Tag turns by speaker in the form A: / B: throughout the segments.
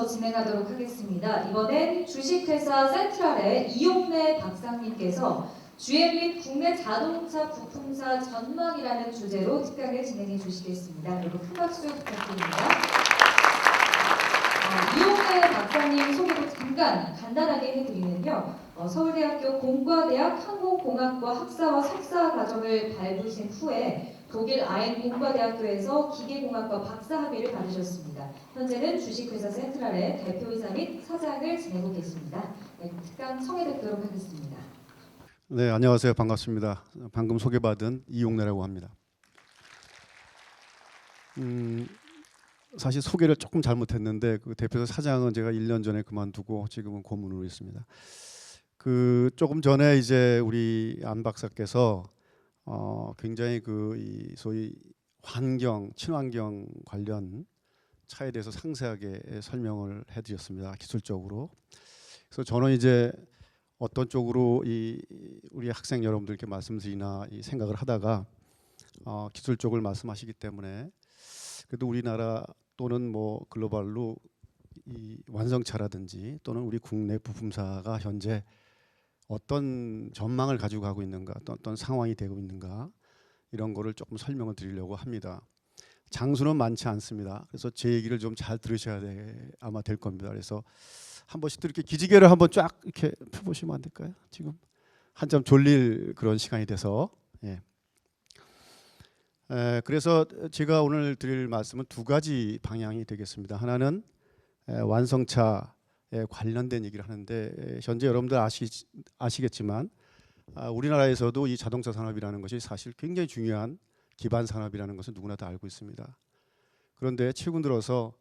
A: 진행하도록 하겠습니다. 이번엔 주식회사 센트럴의 이용래 박사님께서 GM 및 국내 자동차 부품사 전망이라는 주제로 특강을 진행해 주시겠습니다. 여러분 큰 박수 부탁드립니다. 이용래 박사님 소개를 잠깐 간단하게 해드리면요. 서울대학교 공과대학 항공공학과 학사와 석사 과정을 밟으신 후에 독일 아인 공과대학교에서 기계공학과 박사 학위를 받으셨습니다. 현재는 주식회사 센트럴의 대표이사 및 사장을 지내고 계십니다. 네, 특강 청해듣도록 하겠습니다.
B: 네, 안녕하세요. 반갑습니다. 방금 소개받은 이용래라고 합니다. 사실 소개를 조금 잘못했는데 그 대표이사 사장은 제가 1년 전에 그만두고 지금은 고문으로 있습니다. 그 조금 전에 이제 우리 안 박사께서 굉장히 이 소위 환경, 친환경 관련 차에 대해서 상세하게 설명을 해드렸습니다. 기술적으로. 그래서 저는 이제 어떤 쪽으로 우리 학생 여러분들께 말씀드리나 생각을 하다가 기술 쪽을 말씀하시기 때문에 그래도 우리나라 또는 뭐 글로벌로 이 완성차라든지 또는 우리 국내 부품사가 현재 어떤 전망을 가지고 가고 있는가, 어떤 상황이 되고 있는가 이런 거를 조금 설명을 드리려고 합니다. 장수는 많지 않습니다. 그래서 제 얘기를 좀 잘 들으셔야 아마 될 겁니다. 그래서 한 번씩 이렇게 기지개를 한번 쫙 이렇게 펴보시면 안 될까요? 지금 한참 졸릴 그런 시간이 돼서. 예. 그래서 제가 오늘 드릴 말씀은 두 가지 방향이 되겠습니다. 하나는 완성차 관련된 얘기를 하는데 현재 여러분들 아시겠지만 우리나라에서도 이 자동차 산업이라는 것이 사실 굉장히 중요한 기반 산업이라는 것은 누구나 다 알고 있습니다. 그런데 최근 들어서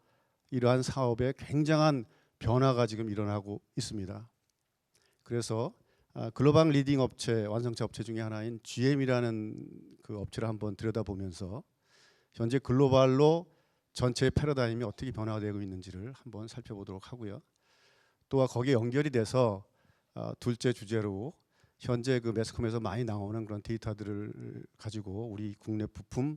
B: 이러한 사업에 굉장한 변화가 지금 일어나고 있습니다. 그래서 글로벌 리딩 업체, 완성차 업체 중에 하나인 GM이라는 그 업체를 한번 들여다보면서 현재 글로벌로 전체 패러다임이 어떻게 변화되고 있는지를 한번 살펴보도록 하고요. 또 거기에 연결이 돼서 둘째 주제로 현재 그 매스컴에서 많이 나오는 그런 데이터들을 가지고 우리 국내 부품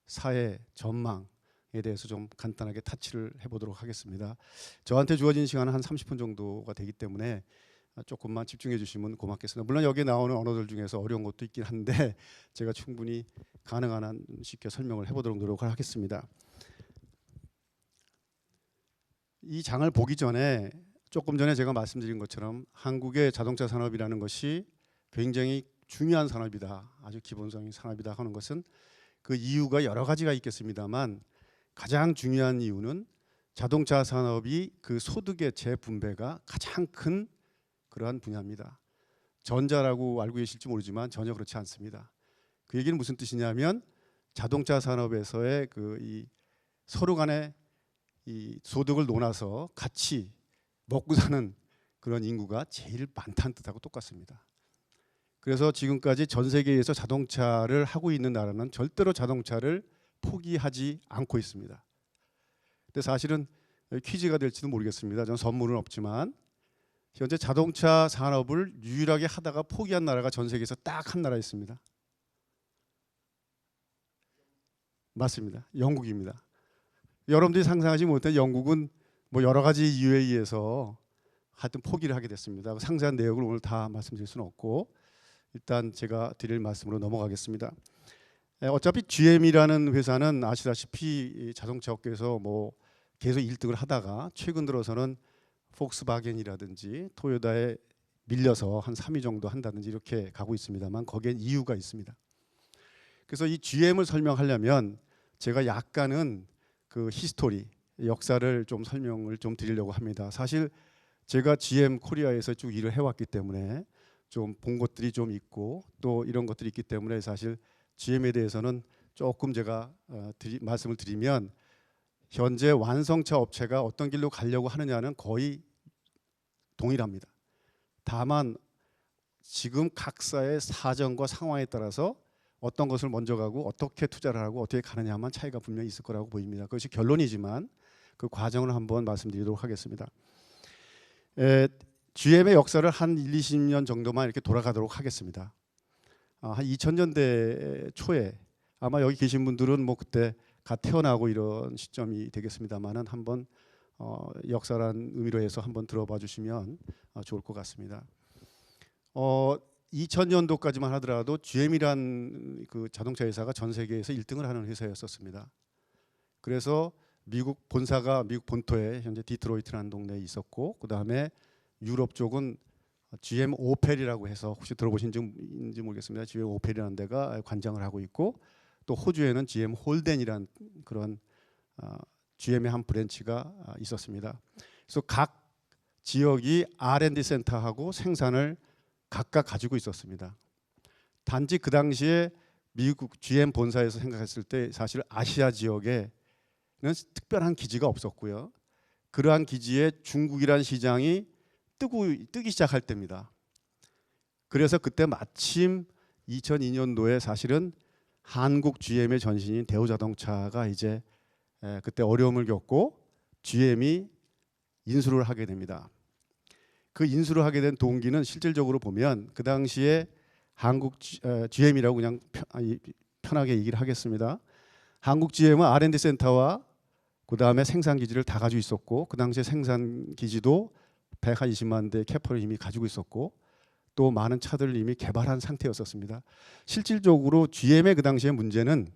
B: 사회 전망에 대해서 좀 간단하게 타치를 해보도록 하겠습니다. 저한테 주어진 시간은 한 30분 정도가 되기 때문에 조금만 집중해 주시면 고맙겠습니다. 물론 여기에 나오는 언어들 중에서 어려운 것도 있긴 한데 제가 충분히 가능한 한 쉽게 설명을 해보도록 노력을 하겠습니다. 이 장을 보기 전에 조금 전에 제가 말씀드린 것처럼 한국의 자동차 산업이라는 것이 굉장히 중요한 산업이다, 아주 기본적인 산업이다 하는 것은 그 이유가 여러 가지가 있겠습니다만 가장 중요한 이유는 자동차 산업이 그 소득의 재분배가 가장 큰 그러한 분야입니다. 전자라고 알고 계실지 모르지만 전혀 그렇지 않습니다. 그 얘기는 무슨 뜻이냐면 자동차 산업에서의 이 서로 간의 이 소득을 논아서 같이 먹고 사는 그런 인구가 제일 많다는 뜻하고 똑같습니다. 그래서 지금까지 전 세계에서 자동차를 하고 있는 나라는 절대로 자동차를 포기하지 않고 있습니다. 근데 사실은 퀴즈가 될지도 모르겠습니다. 저는 선물은 없지만 현재 자동차 산업을 유일하게 하다가 포기한 나라가 전 세계에서 딱 한 나라 있습니다. 맞습니다. 영국입니다. 여러분들이 상상하지 못한 영국은 뭐 여러 가지 이유에 의해서 하여튼 포기를 하게 됐습니다. 상세한 내용을 오늘 다 말씀드릴 수는 없고 일단 제가 드릴 말씀으로 넘어가겠습니다. 어차피 GM이라는 회사는 아시다시피 자동차 업계에서 뭐 계속 1등을 하다가 최근 들어서는 폭스바겐이라든지 토요타에 밀려서 한 3위 정도 한다든지 이렇게 가고 있습니다만 거기엔 이유가 있습니다. 그래서 이 GM을 설명하려면 제가 약간은 그 히스토리, 역사를 좀 설명을 좀 드리려고 합니다. 사실 제가 GM 코리아에서 쭉 일을 해왔기 때문에 좀 본 것들이 좀 있고 또 이런 것들이 있기 때문에 사실 GM에 대해서는 조금 제가 말씀을 드리면 현재 완성차 업체가 어떤 길로 가려고 하느냐는 거의 동일합니다. 다만 지금 각사의 사정과 상황에 따라서 어떤 것을 먼저 가고 어떻게 투자를 하고 어떻게 가느냐만 차이가 분명히 있을 거라고 보입니다. 그것이 결론이지만 그 과정을 한번 말씀드리도록 하겠습니다. GM의 역사를 한 20년 정도만 이렇게 돌아가도록 하겠습니다. 한 2000년대 초에 아마 여기 계신 분들은 뭐 그때 갓 태어나고 이런 시점이 되겠습니다만은 한번 역사란 의미로 해서 한번 들어봐 주시면 좋을 것 같습니다. 2000년도까지만 하더라도 GM이란 그 자동차 회사가 전 세계에서 1등을 하는 회사였었습니다. 그래서 미국 본사가 미국 본토에 현재 디트로이트라는 동네에 있었고, 그 다음에 유럽 쪽은 GM 오펠이라고 해서 혹시 들어보신지 모르겠습니다. GM 오펠이라는 데가 관장을 하고 있고, 또 호주에는 GM 홀덴이라는 그런 GM의 한 브랜치가 있었습니다. 그래서 각 지역이 R&D 센터하고 생산을 각각 가지고 있었습니다. 단지 그 당시에 미국 GM 본사에서 생각했을 때 사실 아시아 지역에는 특별한 기지가 없었고요. 그러한 기지에 중국이란 시장이 뜨기 시작할 때입니다. 그래서 그때 마침 2002년도에 사실은 한국 GM의 전신인 대우자동차가 이제 그때 어려움을 겪고 GM이 인수를 하게 됩니다. 그 인수를 하게 된 동기는 실질적으로 보면 그 당시에 한국 GM이라고 그냥 편하게 얘기를 하겠습니다. 한국 GM은 R&D 센터와 그 다음에 생산 기지를 다 가지고 있었고, 그 당시에 생산 기지도 120만 대 캐파를 이미 가지고 있었고, 또 많은 차들을 이미 개발한 상태였었습니다. 실질적으로 GM의 그 당시의 문제는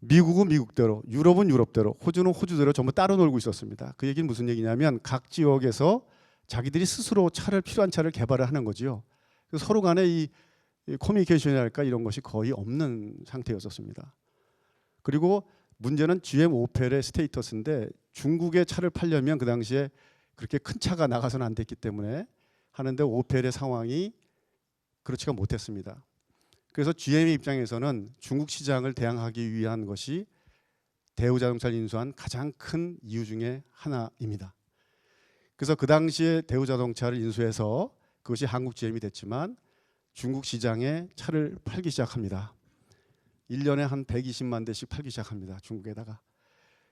B: 미국은 미국대로, 유럽은 유럽대로, 호주는 호주대로 전부 따로 놀고 있었습니다. 그 얘기는 무슨 얘기냐면 각 지역에서 자기들이 스스로 필요한 차를 개발을 하는 거지요. 그래서 서로 간에 이 커뮤니케이션이랄까 이런 것이 거의 없는 상태였었습니다. 그리고 문제는 GM 오펠의 스테이터스인데, 중국에 차를 팔려면 그 당시에 그렇게 큰 차가 나가서는 안 됐기 때문에 하는데 오펠의 상황이 그렇지가 못했습니다. 그래서 GM의 입장에서는 중국 시장을 대항하기 위한 것이 대우자동차를 인수한 가장 큰 이유 중에 하나입니다. 그래서 그 당시에 대우자동차를 인수해서 그것이 한국 GM이 됐지만 중국 시장에 차를 팔기 시작합니다. 1년에 한 120만 대씩 팔기 시작합니다. 중국에다가.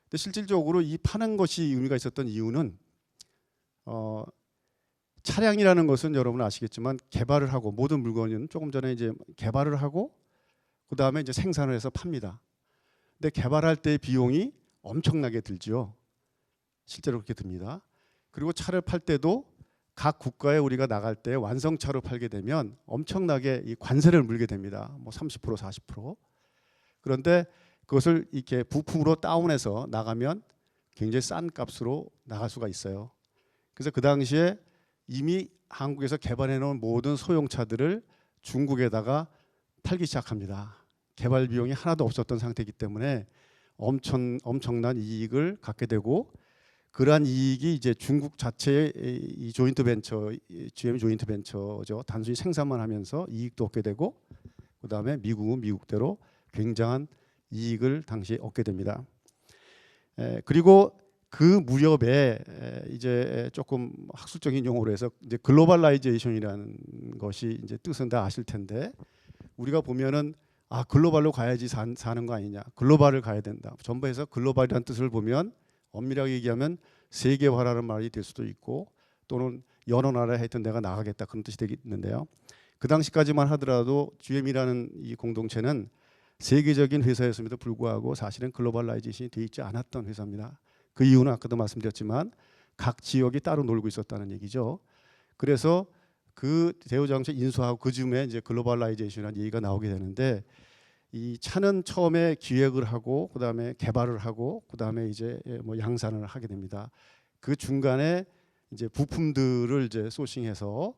B: 근데 실질적으로 이 파는 것이 의미가 있었던 이유는 차량이라는 것은 여러분 아시겠지만 개발을 하고, 모든 물건은 조금 전에 이제 개발을 하고 그 다음에 이제 생산을 해서 팝니다. 근데 개발할 때 비용이 엄청나게 들죠. 실제로 그렇게 듭니다. 그리고 차를 팔 때도 각 국가에 우리가 나갈 때 완성차로 팔게 되면 엄청나게 이 관세를 물게 됩니다. 뭐 30%, 40%. 그런데 그것을 이렇게 부품으로 다운해서 나가면 굉장히 싼 값으로 나갈 수가 있어요. 그래서 그 당시에 이미 한국에서 개발해 놓은 모든 소형차들을 중국에다가 팔기 시작합니다. 개발 비용이 하나도 없었던 상태이기 때문에 엄청난 이익을 갖게 되고, 그러한 이익이 이제 중국 자체의 이 조인트 벤처, GM 조인트 벤처죠. 단순히 생산만 하면서 이익도 얻게 되고, 그 다음에 미국은 미국대로 굉장한 이익을 당시에 얻게 됩니다. 그리고 그 무렵에 이제 조금 학술적인 용어로 해서 이제 글로벌라이제이션이라는 것이 이제 뜻은 다 아실 텐데, 우리가 보면은 글로벌로 가야지 사는 거 아니냐, 글로벌을 가야 된다. 전부 해서 글로벌이라는 뜻을 보면 엄밀하게 얘기하면 세계화라는 말이 될 수도 있고, 또는 여러 나라에 하여튼 내가 나가겠다 그런 뜻이 되겠는데요. 그 당시까지만 하더라도 GM이라는 이 공동체는 세계적인 회사였음에도 불구하고 사실은 글로벌라이제이션이 되어 있지 않았던 회사입니다. 그 이유는 아까도 말씀드렸지만 각 지역이 따로 놀고 있었다는 얘기죠. 그래서 그 대우자동차 인수하고 그 즈음에 이제 글로벌라이제이션이라는 얘기가 나오게 되는데, 이 차는 처음에 기획을 하고 그다음에 개발을 하고 그다음에 이제 뭐 양산을 하게 됩니다. 그 중간에 이제 부품들을 이제 소싱해서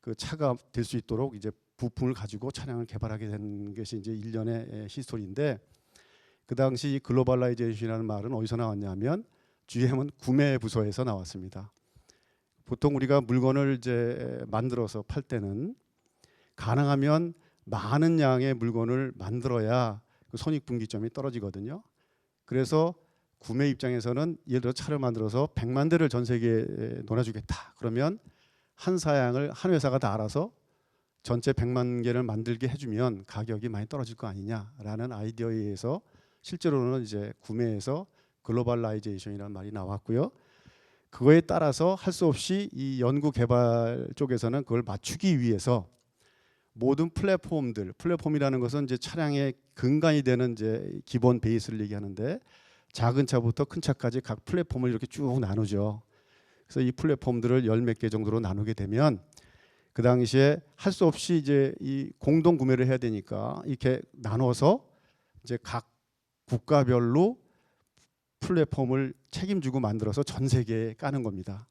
B: 그 차가 될 수 있도록 이제 부품을 가지고 차량을 개발하게 된 것이 이제 일련의 히스토리인데, 그 당시 글로벌라이제이션이라는 말은 어디서 나왔냐면 GM은 구매 부서에서 나왔습니다. 보통 우리가 물건을 이제 만들어서 팔 때는 가능하면 많은 양의 물건을 만들어야 그 손익분기점이 떨어지거든요. 그래서 구매 입장에서는 예를 들어 차를 만들어서 100만 대를 전 세계에 놀아주겠다. 그러면 한 사양을 한 회사가 다 알아서 전체 100만 개를 만들게 해주면 가격이 많이 떨어질 거 아니냐라는 아이디어에 의해서 실제로는 이제 구매에서 글로벌라이제이션이라는 말이 나왔고요. 그거에 따라서 할 수 없이 이 연구 개발 쪽에서는 그걸 맞추기 위해서 모든 플랫폼이라는 것은 이제 차량의 근간이 되는 이제 기본 베이스를 얘기하는데, 작은 차부터 큰 차까지 각 플랫폼을 이렇게 쭉 나누죠. 그래서 이 플랫폼들을 열 몇 개 정도로 나누게 되면 그 당시에 할 수 없이 이제 이 공동 구매를 해야 되니까 이렇게 나눠서 이제 각 국가별로 플랫폼을 책임지고 만들어서 전 세계에 까는 겁니다.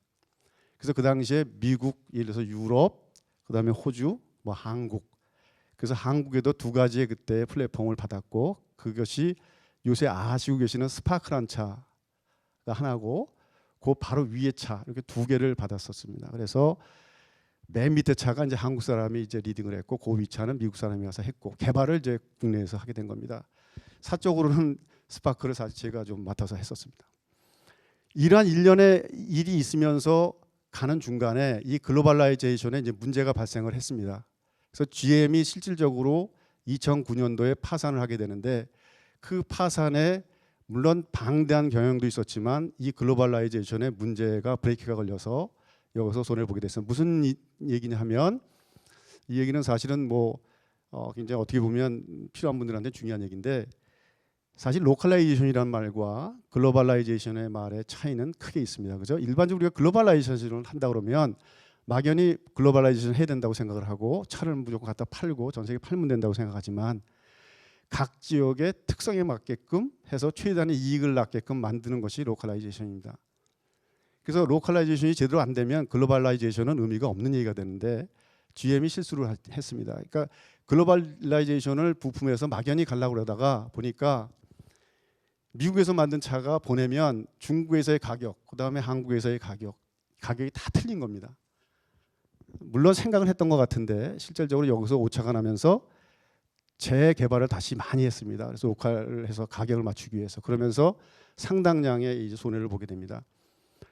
B: 그래서 그 당시에 미국, 예를 들어서 유럽, 그다음에 호주, 뭐 한국. 그래서 한국에도 두 가지의 그때 플랫폼을 받았고 그것이 요새 아시고 계시는 스파크란 차가 하나고 그 바로 위에 차 이렇게 두 개를 받았었습니다. 그래서 맨 밑에 차가 이제 한국 사람이 이제 리딩을 했고 그 위 차는 미국 사람이 와서 했고 개발을 이제 국내에서 하게 된 겁니다. 사적으로는 스파크를 사실 제가 좀 맡아서 했었습니다. 이러한 일련의 일이 있으면서 가는 중간에 이 글로벌라이제이션에 이제 문제가 발생을 했습니다. 그래서 GM이 실질적으로 2009년도에 파산을 하게 되는데 그 파산에 물론 방대한 경영도 있었지만 이 글로벌라이제이션에 문제가 브레이크가 걸려서 여기서 손해를 보게 됐습니다. 무슨 얘기냐 하면 이 얘기는 사실은 뭐 굉장히 어떻게 보면 필요한 분들한테 중요한 얘기인데 사실 로컬라이제이션이라는 말과 글로벌라이제이션의 말의 차이는 크게 있습니다. 그죠? 일반적으로 우리가 글로벌라이제이션을 한다 그러면 막연히 글로벌라이제이션 해야 된다고 생각을 하고 차를 무조건 갖다 팔고 전 세계에 팔면 된다고 생각하지만 각 지역의 특성에 맞게끔 해서 최대한의 이익을 낳게끔 만드는 것이 로컬라이제이션입니다. 그래서 로컬라이제이션이 제대로 안 되면 글로벌라이제이션은 의미가 없는 얘기가 되는데 GM이 실수를 했습니다. 그러니까 글로벌라이제이션을 부품에서 막연히 가려고 그러다가 보니까 미국에서 만든 차가 보내면 중국에서의 가격, 그다음에 한국에서의 가격이 다 틀린 겁니다. 물론 생각을 했던 것 같은데 실질적으로 여기서 오차가 나면서 재개발을 다시 많이 했습니다. 그래서 로컬을 해서 가격을 맞추기 위해서 그러면서 상당량의 이제 손해를 보게 됩니다.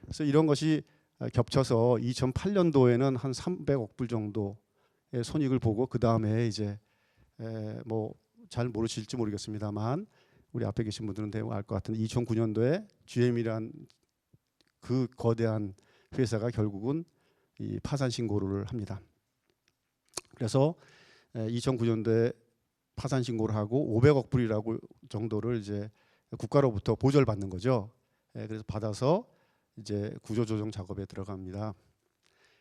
B: 그래서 이런 것이 겹쳐서 2008년도에는 한 300억 불 정도의 손익을 보고 그 다음에 이제 뭐 잘 모르실지 모르겠습니다만 우리 앞에 계신 분들은 대부분 알 것 같은데 2009년도에 GM이란 그 거대한 회사가 결국은 이 파산 신고를 합니다. 그래서 2009년도에 파산 신고를 하고 500억 불이라고 정도를 이제 국가로부터 보조를 받는 거죠. 그래서 받아서 이제 구조조정 작업에 들어갑니다.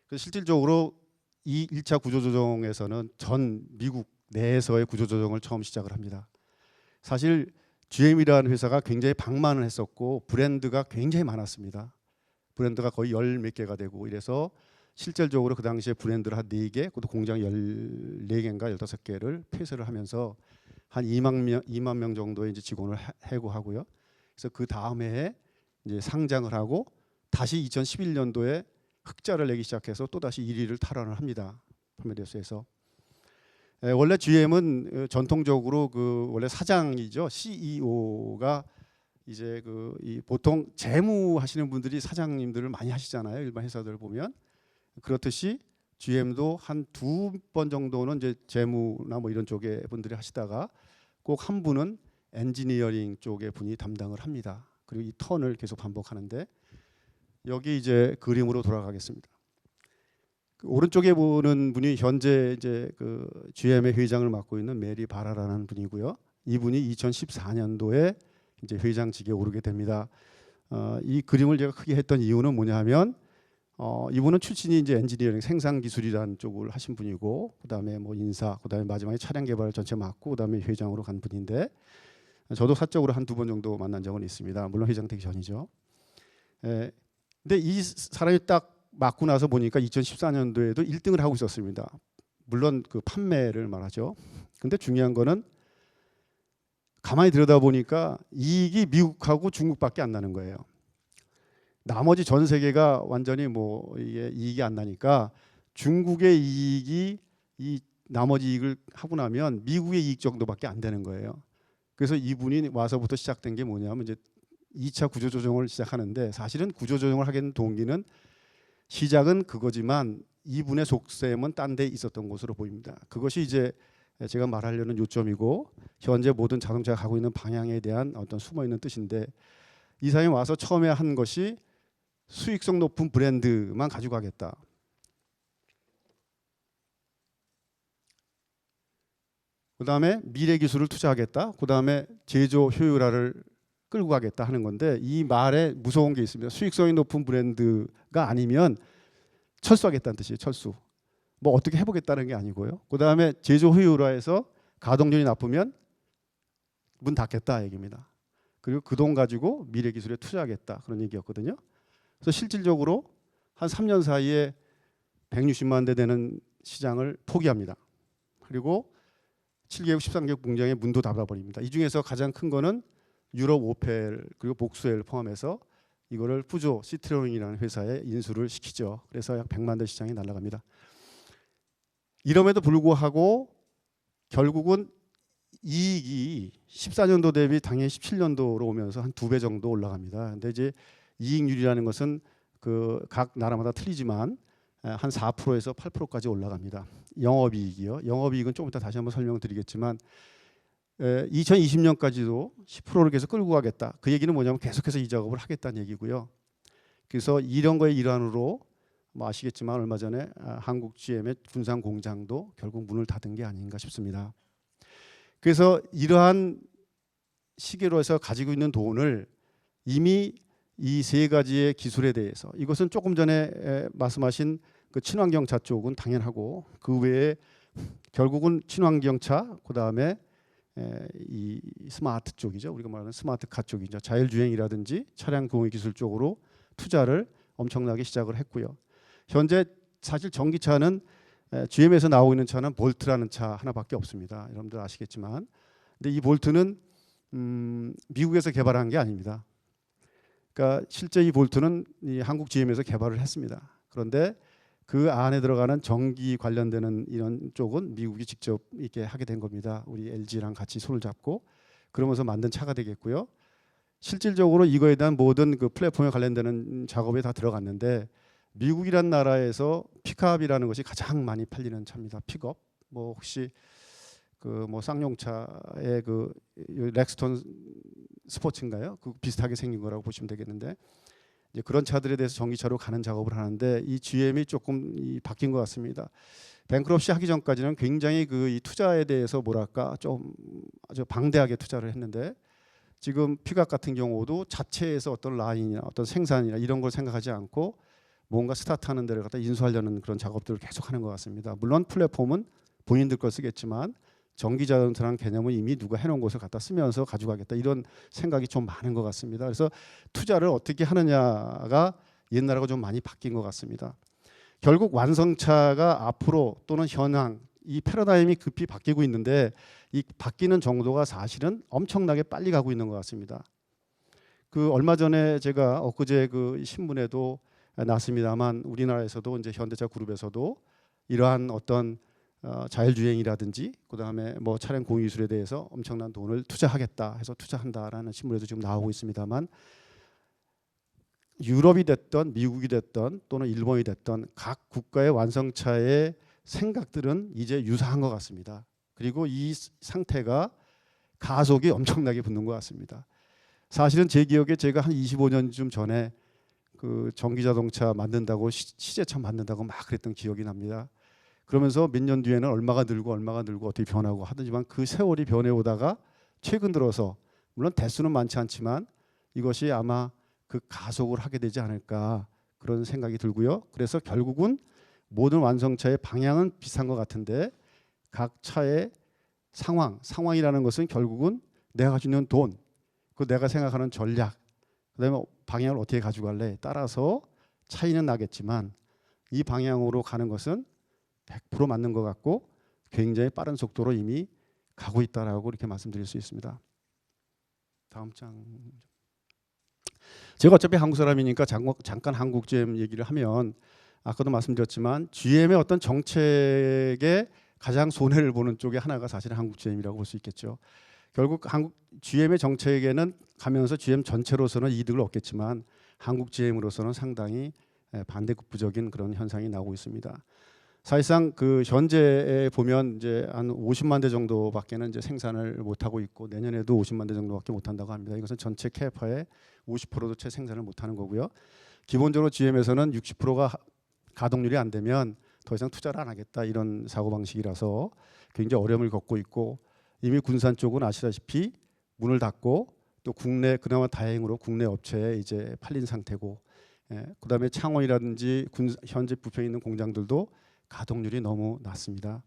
B: 그래서 실질적으로 이 1차 구조조정에서는 전 미국 내에서의 구조조정을 처음 시작을 합니다. 사실 GM이라는 회사가 굉장히 방만을 했었고 브랜드가 굉장히 많았습니다. 브랜드가 거의 열 몇 개가 되고 이래서 실질적으로 그 당시에 브랜드를 한 4개, 그것도 공장 14개인가 15개를 폐쇄를 하면서 한 2만 명 정도의 이제 직원을 해고하고요. 그래서 그 다음 해에 이제 상장을 하고 다시 2011년도에 흑자를 내기 시작해서 또 다시 1위를 탈환을 합니다. 판매대수에서. 원래 GM은 전통적으로 그 원래 사장이죠. CEO가 이제 이 보통 재무 하시는 분들이 사장님들을 많이 하시잖아요. 일반 회사들 보면 그렇듯이 GM도 한 2번 정도는 이제 재무나 뭐 이런 쪽에 분들이 하시다가 꼭 한 분은 엔지니어링 쪽의 분이 담당을 합니다. 그리고 이 턴을 계속 반복하는데 여기 이제 그림으로 돌아가겠습니다. 그 오른쪽에 보는 분이 현재 이제 그 GM의 회장을 맡고 있는 메리 바라라는 분이고요. 이분이 2014년도에 이제 회장직에 오르게 됩니다. 이 그림을 제가 크게 했던 이유는 뭐냐하면 이분은 출신이 이제 엔지니어링 생산 기술이라는 쪽을 하신 분이고 그다음에 뭐 인사, 그다음에 마지막에 차량 개발 전체 맡고 그다음에 회장으로 간 분인데 저도 사적으로 한 2번 정도 만난 적은 있습니다. 물론 회장 되기 전이죠. 근데 이 사람이 딱 맡고 나서 보니까 2014년도에도 1등을 하고 있었습니다. 물론 그 판매를 말하죠. 근데 중요한 거는 가만히 들여다보니까 이익이 미국하고 중국밖에 안 나는 거예요. 나머지 전 세계가 완전히 뭐 이게 이익이 안 나니까 중국의 이익이 이 나머지 이익을 하고 나면 미국의 이익 정도밖에 안 되는 거예요. 그래서 이분이 와서부터 시작된 게 뭐냐면 이제 2차 구조조정을 시작하는데 사실은 구조조정을 하게 된 동기는 시작은 그거지만 이분의 속셈은 딴 데 있었던 것으로 보입니다. 그것이 이제 제가 말하려는 요점이고 현재 모든 자동차가 가고 있는 방향에 대한 어떤 숨어있는 뜻인데 이 사람이 와서 처음에 한 것이 수익성 높은 브랜드만 가지고 가겠다. 그 다음에 미래 기술을 투자하겠다. 그 다음에 제조 효율화를 끌고 가겠다 하는 건데 이 말에 무서운 게 있습니다. 수익성이 높은 브랜드가 아니면 철수하겠다는 뜻이에요. 철수. 뭐 어떻게 해보겠다는 게 아니고요. 그 다음에 제조 효율화해서 가동률이 나쁘면 문 닫겠다 얘기입니다. 그리고 그 돈 가지고 미래 기술에 투자하겠다 그런 얘기였거든요. 그래서 실질적으로 한 3년 사이에 160만 대 되는 시장을 포기합니다. 그리고 7개국 13개국 공장에 문도 닫아버립니다. 이 중에서 가장 큰 거는 유럽 오펠 그리고 복수엘 포함해서 이거를 푸조 시트로잉이라는 회사에 인수를 시키죠. 그래서 약 100만 대 시장이 날아갑니다. 이럼에도 불구하고 결국은 이익이 14년도 대비 당연히 17년도로 오면서 한 2배 정도 올라갑니다. 근데 이제 이익률이라는 것은 그 각 나라마다 틀리지만 한 4%에서 8%까지 올라갑니다. 영업이익이요. 영업이익은 조금 이따 다시 한번 설명드리겠지만 2020년까지도 10%를 계속 끌고 가겠다. 그 얘기는 뭐냐면 계속해서 이 작업을 하겠다는 얘기고요. 그래서 이런 거의 일환으로 뭐 아시겠지만 얼마 전에 한국 GM의 군산 공장도 결국 문을 닫은 게 아닌가 싶습니다. 그래서 이러한 시기로 해서 가지고 있는 돈을 이미 이 세 가지의 기술에 대해서 이것은 조금 전에 말씀하신 그 친환경차 쪽은 당연하고 그 외에 결국은 친환경차 그다음에 이 스마트 쪽이죠. 우리가 말하는 스마트카 쪽이죠. 자율주행이라든지 차량 공유 기술 쪽으로 투자를 엄청나게 시작을 했고요. 현재 사실 전기차는 GM에서 나오고 있는 차는 볼트라는 차 하나밖에 없습니다. 여러분들 아시겠지만, 근데 이 볼트는 미국에서 개발한 게 아닙니다. 그러니까 실제 이 볼트는 이 한국 GM에서 개발을 했습니다. 그런데 그 안에 들어가는 전기 관련되는 이런 쪽은 미국이 직접 이렇게 하게 된 겁니다. 우리 LG랑 같이 손을 잡고 그러면서 만든 차가 되겠고요. 실질적으로 이거에 대한 모든 그 플랫폼에 관련되는 작업에 다 들어갔는데 미국이란 나라에서 픽업이라는 것이 가장 많이 팔리는 차입니다. 픽업. 뭐 혹시 그 뭐 쌍용차의 그 렉스톤 스포츠인가요? 그 비슷하게 생긴 거라고 보시면 되겠는데 이제 그런 차들에 대해서 전기차로 가는 작업을 하는데 이 GM이 조금 바뀐 것 같습니다. 뱅크럽시 하기 전까지는 굉장히 그 이 투자에 대해서 뭐랄까 좀 아주 방대하게 투자를 했는데 지금 픽업 같은 경우도 자체에서 어떤 라인이나 어떤 생산이나 이런 걸 생각하지 않고 뭔가 스타트하는 데를 갖다 인수하려는 그런 작업들을 계속 하는 것 같습니다. 물론 플랫폼은 본인들 걸 쓰겠지만 전기자동차라는 개념은 이미 누가 해놓은 것을 갖다 쓰면서 가져가겠다 이런 생각이 좀 많은 것 같습니다. 그래서 투자를 어떻게 하느냐가 옛날하고 좀 많이 바뀐 것 같습니다. 결국 완성차가 앞으로 또는 현황 이 패러다임이 급히 바뀌고 있는데 이 바뀌는 정도가 사실은 엄청나게 빨리 가고 있는 것 같습니다. 그 얼마 전에 제가 엊그제 그 신문에도 났습니다만 우리나라에서도 이제 현대차 그룹에서도 이러한 어떤 자율주행이라든지 그다음에 뭐 차량 공유 기술에 대해서 엄청난 돈을 투자하겠다 해서 투자한다라는 신문에도 지금 나오고 있습니다만 유럽이 됐던 미국이 됐던 또는 일본이 됐던 각 국가의 완성차의 생각들은 이제 유사한 것 같습니다. 그리고 이 상태가 가속이 엄청나게 붙는 것 같습니다. 사실은 제 기억에 제가 한 25년쯤 전에 그 전기자동차 만든다고 시제차 만든다고 막 그랬던 기억이 납니다. 그러면서 몇 년 뒤에는 얼마가 늘고 어떻게 변하고 하더니만 그 세월이 변해오다가 최근 들어서 물론 대수는 많지 않지만 이것이 아마 그 가속을 하게 되지 않을까 그런 생각이 들고요. 그래서 결국은 모든 완성차의 방향은 비슷한 것 같은데 각 차의 상황이라는 것은 결국은 내가 가지고 있는 돈, 그 내가 생각하는 전략, 그다음에 방향을 어떻게 가져갈래 따라서 차이는 나겠지만 이 방향으로 가는 것은 100% 맞는 것 같고 굉장히 빠른 속도로 이미 가고 있다라고 이렇게 말씀드릴 수 있습니다. 다음 장. 제가 어차피 한국 사람이니까 잠깐 한국 GM 얘기를 하면 아까도 말씀드렸지만 GM의 어떤 정책에 가장 손해를 보는 쪽에 하나가 사실은 한국 GM이라고 볼 수 있겠죠. 결국 한국 GM의 정책에는 가면서 GM 전체로서는 이득을 얻겠지만 한국 GM으로서는 상당히 반대급부적인 그런 현상이 나오고 있습니다. 사실상 그 현재에 보면 이제 한 50만 대 정도밖에는 이제 생산을 못 하고 있고 내년에도 50만 대 정도밖에 못 한다고 합니다. 이것은 전체 캐파의 50%도 채 생산을 못 하는 거고요. 기본적으로 GM에서는 60%가 가동률이 안 되면 더 이상 투자를 안 하겠다 이런 사고 방식이라서 굉장히 어려움을 겪고 있고 이미 군산 쪽은 아시다시피 문을 닫고 또 국내 그나마 다행으로 국내 업체에 이제 팔린 상태고, 그다음에 창원이라든지 현재 부평에 있는 공장들도 가동률이 너무 낮습니다.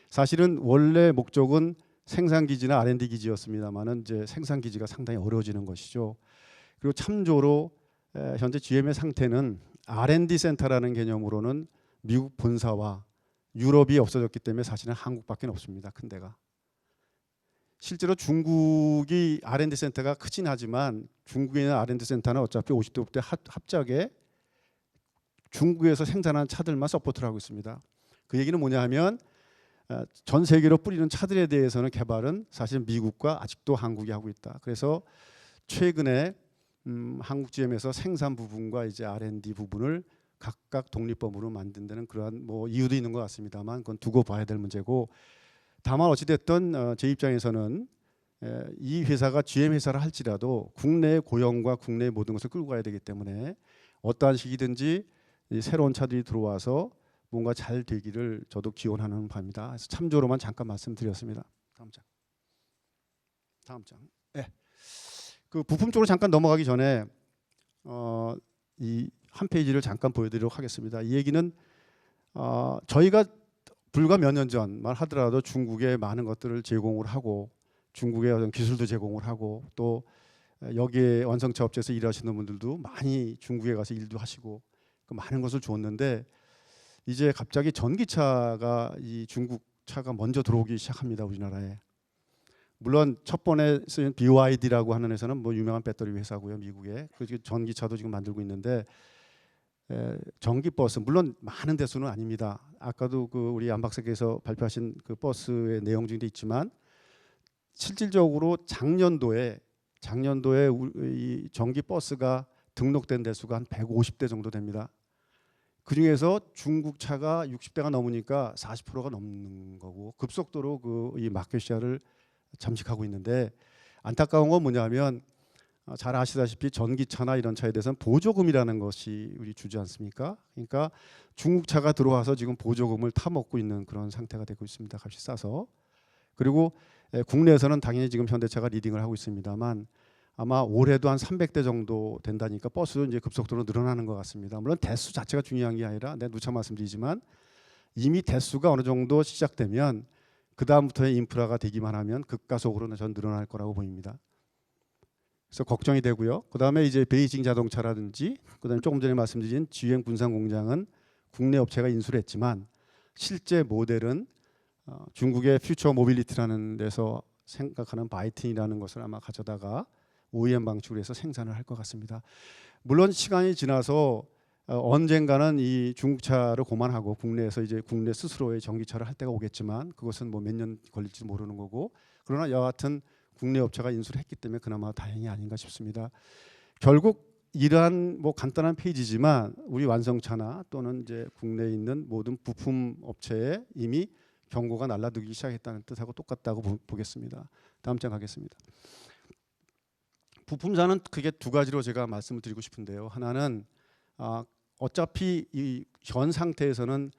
B: 사실은 원래 목적은 생산 기지나 R&D 기지였습니다만은 이제 생산 기지가 상당히 어려워지는 것이죠. 그리고 참조로 현재 GM의 상태는 R&D 센터라는 개념으로는 미국 본사와 유럽이 없어졌기 때문에 사실은 한국밖에 없습니다. 큰 데가. 실제로 중국이 R&D 센터가 크진 하지만 중국에 있는 R&D 센터는 어차피 50대 합작에 중국에서 생산한 차들만 서포트를 하고 있습니다. 그 얘기는 뭐냐 하면 전 세계로 뿌리는 차들에 대해서는 개발은 사실 미국과 아직도 한국이 하고 있다. 그래서 최근에 한국 GM에서 생산 부분과 이제 R&D 부분을 각각 독립법으로 만든다는 그러한 뭐 이유도 있는 것 같습니다만 그건 두고 봐야 될 문제고, 다만 어찌됐든 제 입장에서는 이 회사가 GM 회사를 할지라도 국내의 고용과 국내의 모든 것을 끌고 가야 되기 때문에 어떠한 식이든지 이 새로운 차들이 들어와서 뭔가 잘 되기를 저도 기원하는 바입니다. 그래서 참조로만 잠깐 말씀드렸습니다. 다음 장. 네. 그 부품 쪽으로 잠깐 넘어가기 전에 이 한 페이지를 잠깐 보여드리도록 하겠습니다. 이 얘기는 저희가 불과 몇 년 전만 하더라도 중국에 많은 것들을 제공을 하고 중국의 어떤 기술도 제공을 하고 또 여기에 완성차 업체에서 일하시는 분들도 많이 중국에 가서 일도 하시고 그 많은 것을 줬는데 이제 갑자기 전기차가 이 중국 차가 먼저 들어오기 시작합니다. 우리나라에. 물론 첫 번에 쓰인 BYD라고 하는 회사는 뭐 유명한 배터리 회사고요. 미국에. 그 전기차도 지금 만들고 있는데 전기버스 물론 많은 대수는 아닙니다. 아까도 그 우리 안 박사께서 발표하신 그 버스의 내용 중에 있지만 실질적으로 작년도에 이 전기버스가 등록된 대수가 한 150대 정도 됩니다. 그 중에서 중국 차가 60대가 넘으니까 40%가 넘는 거고 급속도로 그 이 마켓 시야를 잠식하고 있는데, 안타까운 건 뭐냐면 잘 아시다시피 전기차나 이런 차에 대해서는 보조금이라는 것이 우리 주지 않습니까? 그러니까 중국 차가 들어와서 지금 보조금을 타먹고 있는 그런 상태가 되고 있습니다. 값이 싸서. 그리고 국내에서는 당연히 지금 현대차가 리딩을 하고 있습니다만 아마 올해도 한 300대 정도 된다니까 버스도 이제 급속도로 늘어나는 것 같습니다. 물론 대수 자체가 중요한 게 아니라 내가 누차 말씀드리지만 이미 대수가 어느 정도 시작되면 그 다음부터의 인프라가 되기만 하면 급가속으로는 전 늘어날 거라고 보입니다. 그래서 걱정이 되고요. 그 다음에 이제 베이징 자동차라든지 그다음에 조금 전에 말씀드린 GM 군산 공장은 국내 업체가 인수를 했지만 실제 모델은 중국의 퓨처 모빌리티라는 데서 생각하는 바이튼이라는 것을 아마 가져다가 OEM 방식으로 해서 생산을 할 것 같습니다. 물론 시간이 지나서 언젠가는 이 중국차를 고만하고 국내에서 이제 국내 스스로의 전기차를 할 때가 오겠지만 그것은 뭐 몇 년 걸릴지 모르는 거고, 그러나 여하튼 국내 업체가 인수를 했기 때문에 그나마 다행이 아닌가 싶습니다. 결국 이러한 뭐 간단한 페이지지만 우리 완성차나 또는 이제 국내에 있는 모든 부품 업체에 이미 경고가 날라들기 시작했다는 뜻하고 똑같다고 보겠습니다. 다음 장 가겠습니다. 부품사는 크게 두 가지로 제가 말씀을 드리고 싶은데요. 하나는 어차피 이 현 상태에서는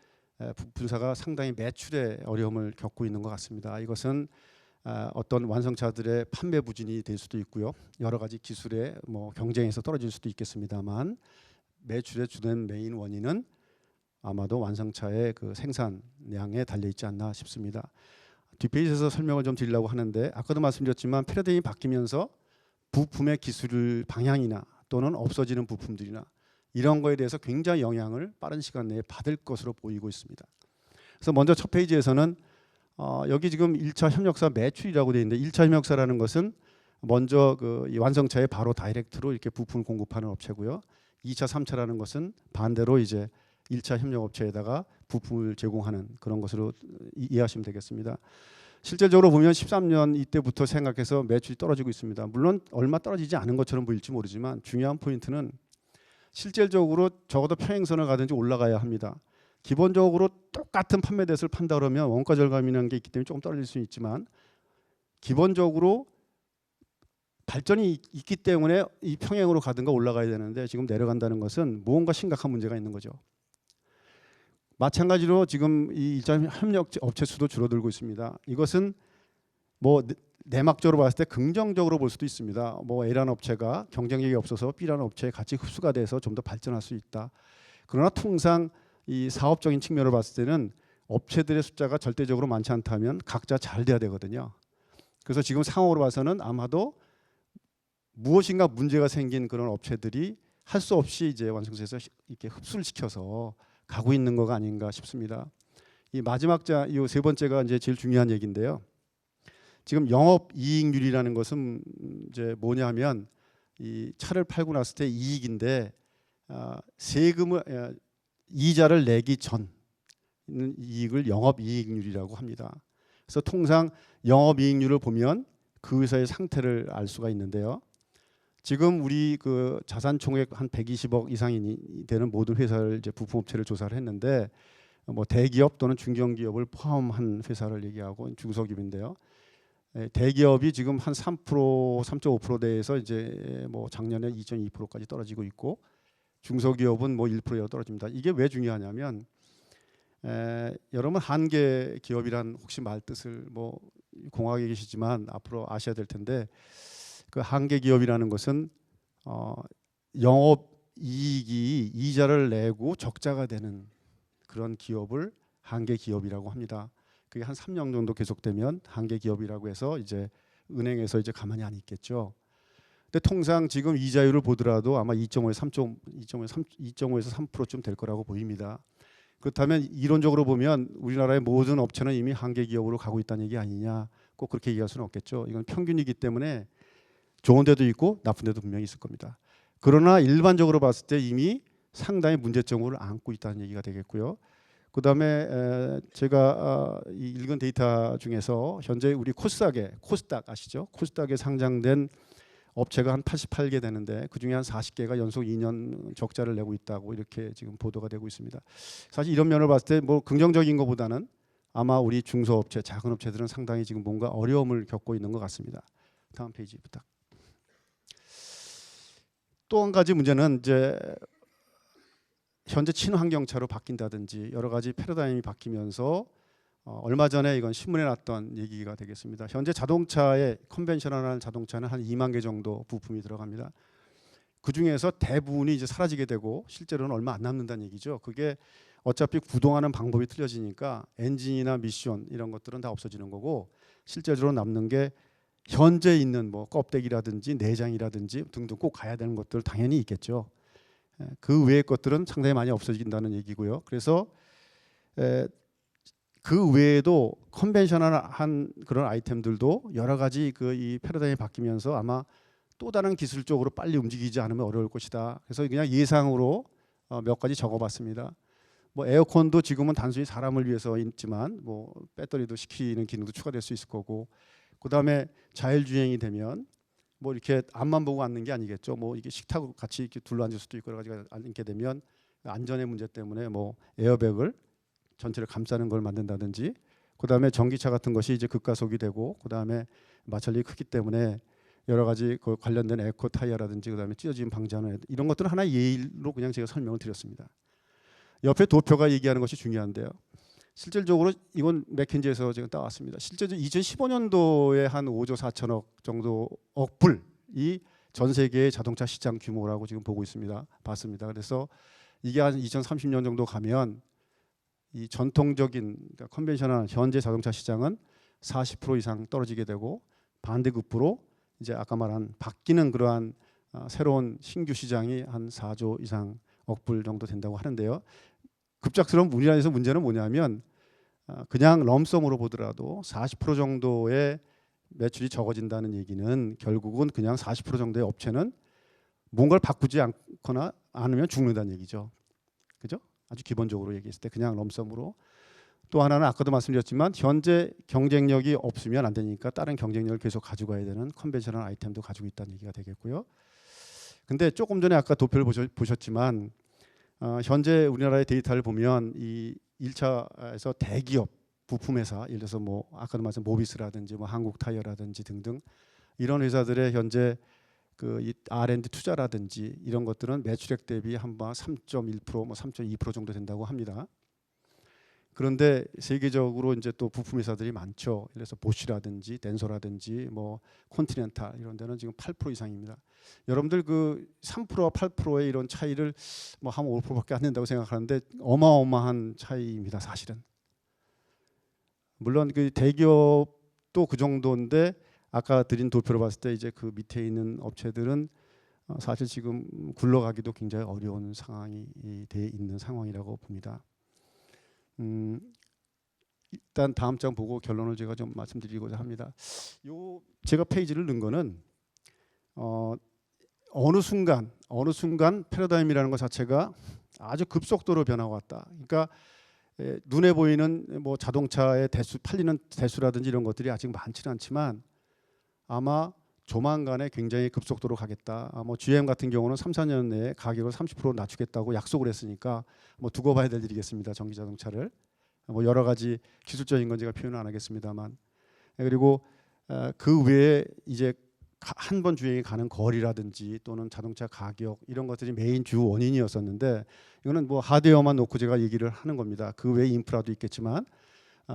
B: 부품사가 상당히 매출에 어려움을 겪고 있는 것 같습니다. 이것은 어떤 완성차들의 판매 부진이 될 수도 있고요. 여러 가지 기술의 뭐 경쟁에서 떨어질 수도 있겠습니다만 매출의 주된 메인 원인은 아마도 완성차의 그 생산량에 달려 있지 않나 싶습니다. 뒷페이지에서 설명을 좀 드리려고 하는데 아까도 말씀드렸지만 패러다임이 바뀌면서 부품의 기술 방향이나 또는 없어지는 부품들이나 이런 거에 대해서 굉장히 영향을 빠른 시간 내에 받을 것으로 보이고 있습니다. 그래서 먼저 첫 페이지에서는 여기 지금 1차 협력사 매출이라고 되어 있는데 1차 협력사라는 것은 먼저 그 이 완성차에 바로 다이렉트로 이렇게 부품을 공급하는 업체고요. 2차, 3차라는 것은 반대로 이제 1차 협력업체에다가 부품을 제공하는 그런 것으로 이해하시면 되겠습니다. 실제적으로 보면 13년 이때부터 생각해서 매출이 떨어지고 있습니다. 물론 얼마 떨어지지 않은 것처럼 보일지 모르지만 중요한 포인트는 실질적으로 적어도 평행선을 가든지 올라가야 합니다. 기본적으로 똑같은 판매 대수를 판다 그러면 원가 절감이라는 게 있기 때문에 조금 떨어질 수는 있지만 기본적으로 발전이 있기 때문에 이 평행으로 가든가 올라가야 되는데 지금 내려간다는 것은 무언가 심각한 문제가 있는 거죠. 마찬가지로 지금 이 일자 협력 업체 수도 줄어들고 있습니다. 이것은 뭐 내막적으로 봤을 때 긍정적으로 볼 수도 있습니다. 뭐 A라는 업체가 경쟁력이 없어서 B라는 업체에 같이 흡수가 돼서 좀 더 발전할 수 있다. 그러나 통상 이 사업적인 측면을 봤을 때는 업체들의 숫자가 절대적으로 많지 않다면 각자 잘 돼야 되거든요. 그래서 지금 상황으로 봐서는 아마도 무엇인가 문제가 생긴 그런 업체들이 할 수 없이 이제 완성돼서 이렇게 흡수를 시켜서 가고 있는 거가 아닌가 싶습니다. 이 마지막 이 세 번째가 이제 제일 중요한 얘기인데요. 지금 영업이익률이라는 것은 이제 뭐냐면 이 차를 팔고 났을 때 이익인데 세금을 이자를 내기 전 이익을 영업이익률이라고 합니다. 그래서 통상 영업이익률을 보면 그 회사의 상태를 알 수가 있는데요. 지금 우리 그 자산 총액 한 120억 이상이 되는 모든 회사를 이제 부품업체를 조사를 했는데 뭐 대기업 또는 중견기업을 포함한 회사를 얘기하고 중소기업인데요. 대기업이 지금 한 3%, 3.5%대에서 이제 뭐 작년에 2.2%까지 떨어지고 있고 중소기업은 뭐 1%여 떨어집니다. 이게 왜 중요하냐면 여러분 한계 기업이란 혹시 말 뜻을 뭐 공학에 계시지만 앞으로 아셔야 될 텐데 그 한계 기업이라는 것은 영업 이익이 이자를 내고 적자가 되는 그런 기업을 한계 기업이라고 합니다. 그게 한 3년 정도 계속되면 한계 기업이라고 해서 이제 은행에서 이제 가만히 안 있겠죠. 근데 통상 지금 이자율을 보더라도 아마 2.5에서 3%쯤 될 거라고 보입니다. 그렇다면 이론적으로 보면 우리나라의 모든 업체는 이미 한계 기업으로 가고 있다는 얘기 아니냐? 꼭 그렇게 얘기할 수는 없겠죠. 이건 평균이기 때문에 좋은 데도 있고 나쁜 데도 분명히 있을 겁니다. 그러나 일반적으로 봤을 때 이미 상당히 문제점을 안고 있다는 얘기가 되겠고요. 그다음에 제가 읽은 데이터 중에서 현재 우리 코스닥 아시죠? 코스닥에 상장된 업체가 한 88개 되는데 그중에 한 40개가 연속 2년 적자를 내고 있다고 이렇게 지금 보도가 되고 있습니다. 사실 이런 면을 봤을 때 뭐 긍정적인 것보다는 아마 우리 중소업체, 작은 업체들은 상당히 지금 뭔가 어려움을 겪고 있는 것 같습니다. 다음 페이지 부탁. 또 한 가지 문제는 이제 현재 친환경차로 바뀐다든지 여러 가지 패러다임이 바뀌면서 얼마 전에 이건 신문에 났던 얘기가 되겠습니다. 현재 자동차에 컨벤셔널한 자동차는 한 2만 개 정도 부품이 들어갑니다. 그 중에서 대부분이 이제 사라지게 되고 실제로는 얼마 안 남는다는 얘기죠. 그게 어차피 구동하는 방법이 틀려지니까 엔진이나 미션 이런 것들은 다 없어지는 거고 실제적으로 남는 게 현재 있는 뭐 껍데기라든지 내장이라든지 등등 꼭 가야 되는 것들 당연히 있겠죠. 그 외의 것들은 상당히 많이 없어진다는 얘기고요. 그래서 그 외에도 컨벤셔널한 그런 아이템들도 여러 가지 그 이 패러다임이 바뀌면서 아마 또 다른 기술적으로 빨리 움직이지 않으면 어려울 것이다. 그래서 그냥 예상으로 몇 가지 적어봤습니다. 뭐 에어컨도 지금은 단순히 사람을 위해서 있지만 뭐 배터리도 식히는 기능도 추가될 수 있을 거고, 그 다음에 자율주행이 되면 뭐 이렇게 앞만 보고 앉는 게 아니겠죠. 뭐 이게 식탁으로 같이 이렇게 둘러앉을 수도 있고 여러 가지가 앉게 되면 안전의 문제 때문에 뭐 에어백을 전체를 감싸는 걸 만든다든지, 그 다음에 전기차 같은 것이 이제 급가속이 되고, 그 다음에 마찰력이 크기 때문에 여러 가지 그 관련된 에코 타이어라든지 그 다음에 찢어짐 방지하는 이런 것들은 하나의 예로 그냥 제가 설명을 드렸습니다. 옆에 도표가 얘기하는 것이 중요한데요. 실질적으로 이건 맥킨지에서 지금 따왔습니다. 실제로 2015년도에 한 5조 4천억 정도 억불이 전 세계의 자동차 시장 규모라고 지금 보고 있습니다. 봤습니다. 그래서 이게 한 2030년 정도 가면 이 전통적인 그러니까 컨벤셔널 현재 자동차 시장은 40% 이상 떨어지게 되고 반대급부로 이제 아까 말한 바뀌는 그러한 새로운 신규 시장이 한 4조 이상 억불 정도 된다고 하는데요. 급작스러운 우리나라에서 문제는 뭐냐면 그냥 럼썸으로 보더라도 40% 정도의 매출이 적어진다는 얘기는 결국은 그냥 40% 정도의 업체는 뭔가를 바꾸지 않거나 않으면 죽는다는 얘기죠. 그죠? 아주 기본적으로 얘기했을 때 그냥 럼썸으로. 또 하나는 아까도 말씀드렸지만 현재 경쟁력이 없으면 안 되니까 다른 경쟁력을 계속 가지고 가야 되는 컨벤셔널 아이템도 가지고 있다는 얘기가 되겠고요. 근데 조금 전에 아까 도표를 보셨지만 현재 우리나라의 데이터를 보면 이 1차에서 대기업 부품회사, 예를 들어서 뭐 아까도 말씀 모비스라든지 뭐 한국타이어라든지 등등 이런 회사들의 현재 그 이 R&D 투자라든지 이런 것들은 매출액 대비 한번 3.1%, 뭐 3.2% 정도 된다고 합니다. 그런데 세계적으로 이제 또 부품 회사들이 많죠. 그래서 보쉬라든지 덴소라든지 뭐 콘티넨탈 이런 데는 지금 8% 이상입니다. 여러분들 그 3%와 8%의 이런 차이를 뭐 한 5%밖에 안 된다고 생각하는데 어마어마한 차이입니다, 사실은. 물론 그 대기업도 그 정도인데 아까 드린 도표로 봤을 때 이제 그 밑에 있는 업체들은 사실 지금 굴러가기도 굉장히 어려운 상황이 돼 있는 상황이라고 봅니다. 일단 다음 장 보고 결론을 제가 좀 말씀드리고자 합니다. 요 제가 페이지를 넣은 거는 어느 순간 패러다임이라는 것 자체가 아주 급속도로 변화가 왔다. 그러니까 눈에 보이는 뭐 자동차의 대수, 팔리는 대수라든지 이런 것들이 아직 많지는 않지만 아마 조만간에 굉장히 급속도로 가겠다. 뭐 GM 같은 경우는 3, 4년 내에 가격을 30% 낮추겠다고 약속을 했으니까 뭐 두고 봐야 될 일이겠습니다. 전기 자동차를. 뭐 여러 가지 기술적인 건 제가 표현을 안 하겠습니다만. 그리고 그 외에 이제 한 번 주행이 가는 거리라든지 또는 자동차 가격 이런 것들이 메인 주 원인이었었는데 이거는 뭐 하드웨어만 놓고 제가 얘기를 하는 겁니다. 그 외에 인프라도 있겠지만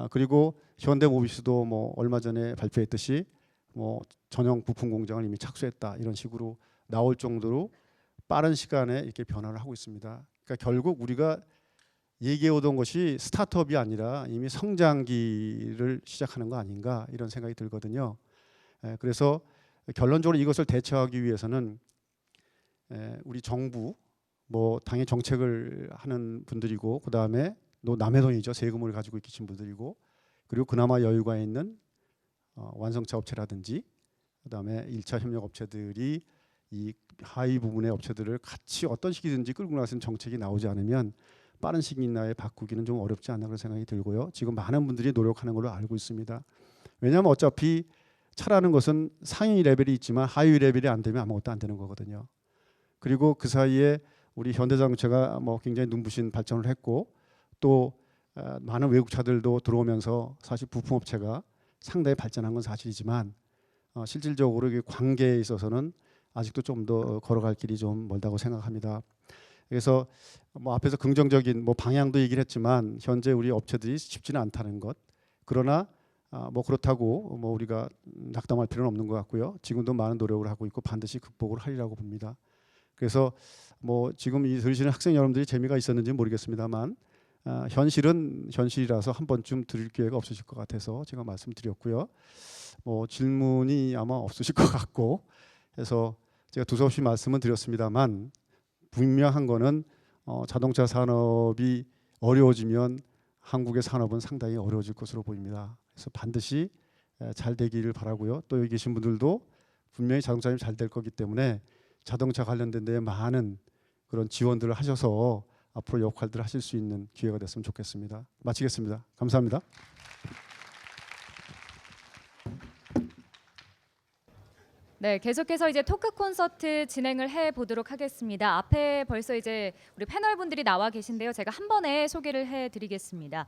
B: 그리고 현대모비스도 뭐 얼마 전에 발표했듯이 뭐 전용 부품 공장을 이미 착수했다 이런 식으로 나올 정도로 빠른 시간에 이렇게 변화를 하고 있습니다. 그러니까 결국 우리가 얘기해 오던 것이 스타트업이 아니라 이미 성장기를 시작하는 거 아닌가 이런 생각이 들거든요. 그래서 결론적으로 이것을 대처하기 위해서는 우리 정부 뭐 당의 정책을 하는 분들이고 그 다음에 또 남의 돈이죠. 세금을 가지고 계신 분들이고 그리고 그나마 여유가 있는 완성차 업체라든지 그다음에 1차 협력 업체들이 이 하위 부분의 업체들을 같이 어떤 식이든지 끌고 나가는 정책이 나오지 않으면 빠른 시기 내에 바꾸기는 좀 어렵지 않나 그런 생각이 들고요. 지금 많은 분들이 노력하는 걸로 알고 있습니다. 왜냐하면 어차피 차라는 것은 상위 레벨이 있지만 하위 레벨이 안 되면 아무것도 안 되는 거거든요. 그리고 그 사이에 우리 현대자동차가 뭐 굉장히 눈부신 발전을 했고 또 많은 외국 차들도 들어오면서 사실 부품업체가 상당히 발전한 건 사실이지만 실질적으로 이 관계에 있어서는 아직도 좀 더 걸어갈 길이 좀 멀다고 생각합니다. 그래서 뭐 앞에서 긍정적인 뭐 방향도 얘기를 했지만 현재 우리 업체들이 쉽지는 않다는 것. 그러나 뭐 그렇다고 뭐 우리가 낙담할 필요는 없는 것 같고요. 지금도 많은 노력을 하고 있고 반드시 극복을 하리라고 봅니다. 그래서 뭐 지금 이 들으시는 학생 여러분들이 재미가 있었는지 모르겠습니다만 현실은 현실이라서 한 번쯤 들을 기회가 없으실 것 같아서 제가 말씀드렸고요. 뭐 질문이 아마 없으실 것 같고 해서 제가 두서없이 말씀은 드렸습니다만 분명한 거는 자동차 산업이 어려워지면 한국의 산업은 상당히 어려워질 것으로 보입니다. 그래서 반드시 잘 되기를 바라고요. 또 여기 계신 분들도 분명히 자동차는 잘 될 거기 때문에 자동차 관련된 데에 많은 그런 지원들을 하셔서 앞으로 역할들을 하실 수 있는 기회가 됐으면 좋겠습니다. 마치겠습니다. 감사합니다.
C: 네, 계속해서 이제 토크 콘서트 진행을 해 보도록 하겠습니다. 앞에 벌써 이제 우리 패널 분들이 나와 계신데요. 제가 한 번에 소개를 해 드리겠습니다.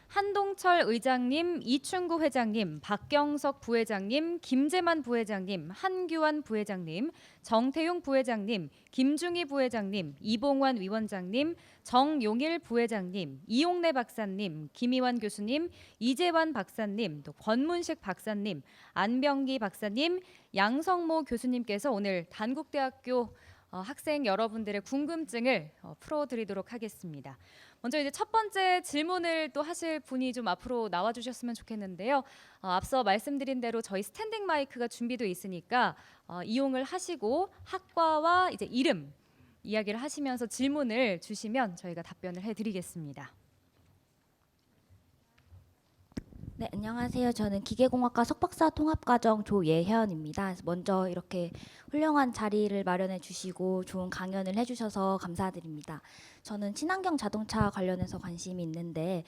C: 한동철 의장님, 이충구 회장님, 박경석 부회장님, 김재만 부회장님, 한규환 부회장님, 정태용 부회장님, 김중희 부회장님, 이봉환 위원장님, 정용일 부회장님, 이용래 박사님, 김희환 교수님, 이재환 박사님, 또 권문식 박사님, 안병기 박사님, 양성모 교수님께서 오늘 단국대학교 학생 여러분들의 궁금증을 풀어드리도록 하겠습니다. 먼저 이제 첫 번째 질문을 또 하실 분이 좀 앞으로 나와주셨으면 좋겠는데요. 앞서 말씀드린 대로 저희 스탠딩 마이크가 준비되어 있으니까 이용을 하시고 학과와 이제 이름 이야기를 하시면서 질문을 주시면 저희가 답변을 해드리겠습니다.
D: 네, 안녕하세요. 저는 기계공학과 석박사 통합과정 조예현입니다. 먼저 이렇게 훌륭한 자리를 마련해 주시고 좋은 강연을 해주셔서 감사드립니다. 저는 친환경 자동차 관련해서 관심이 있는데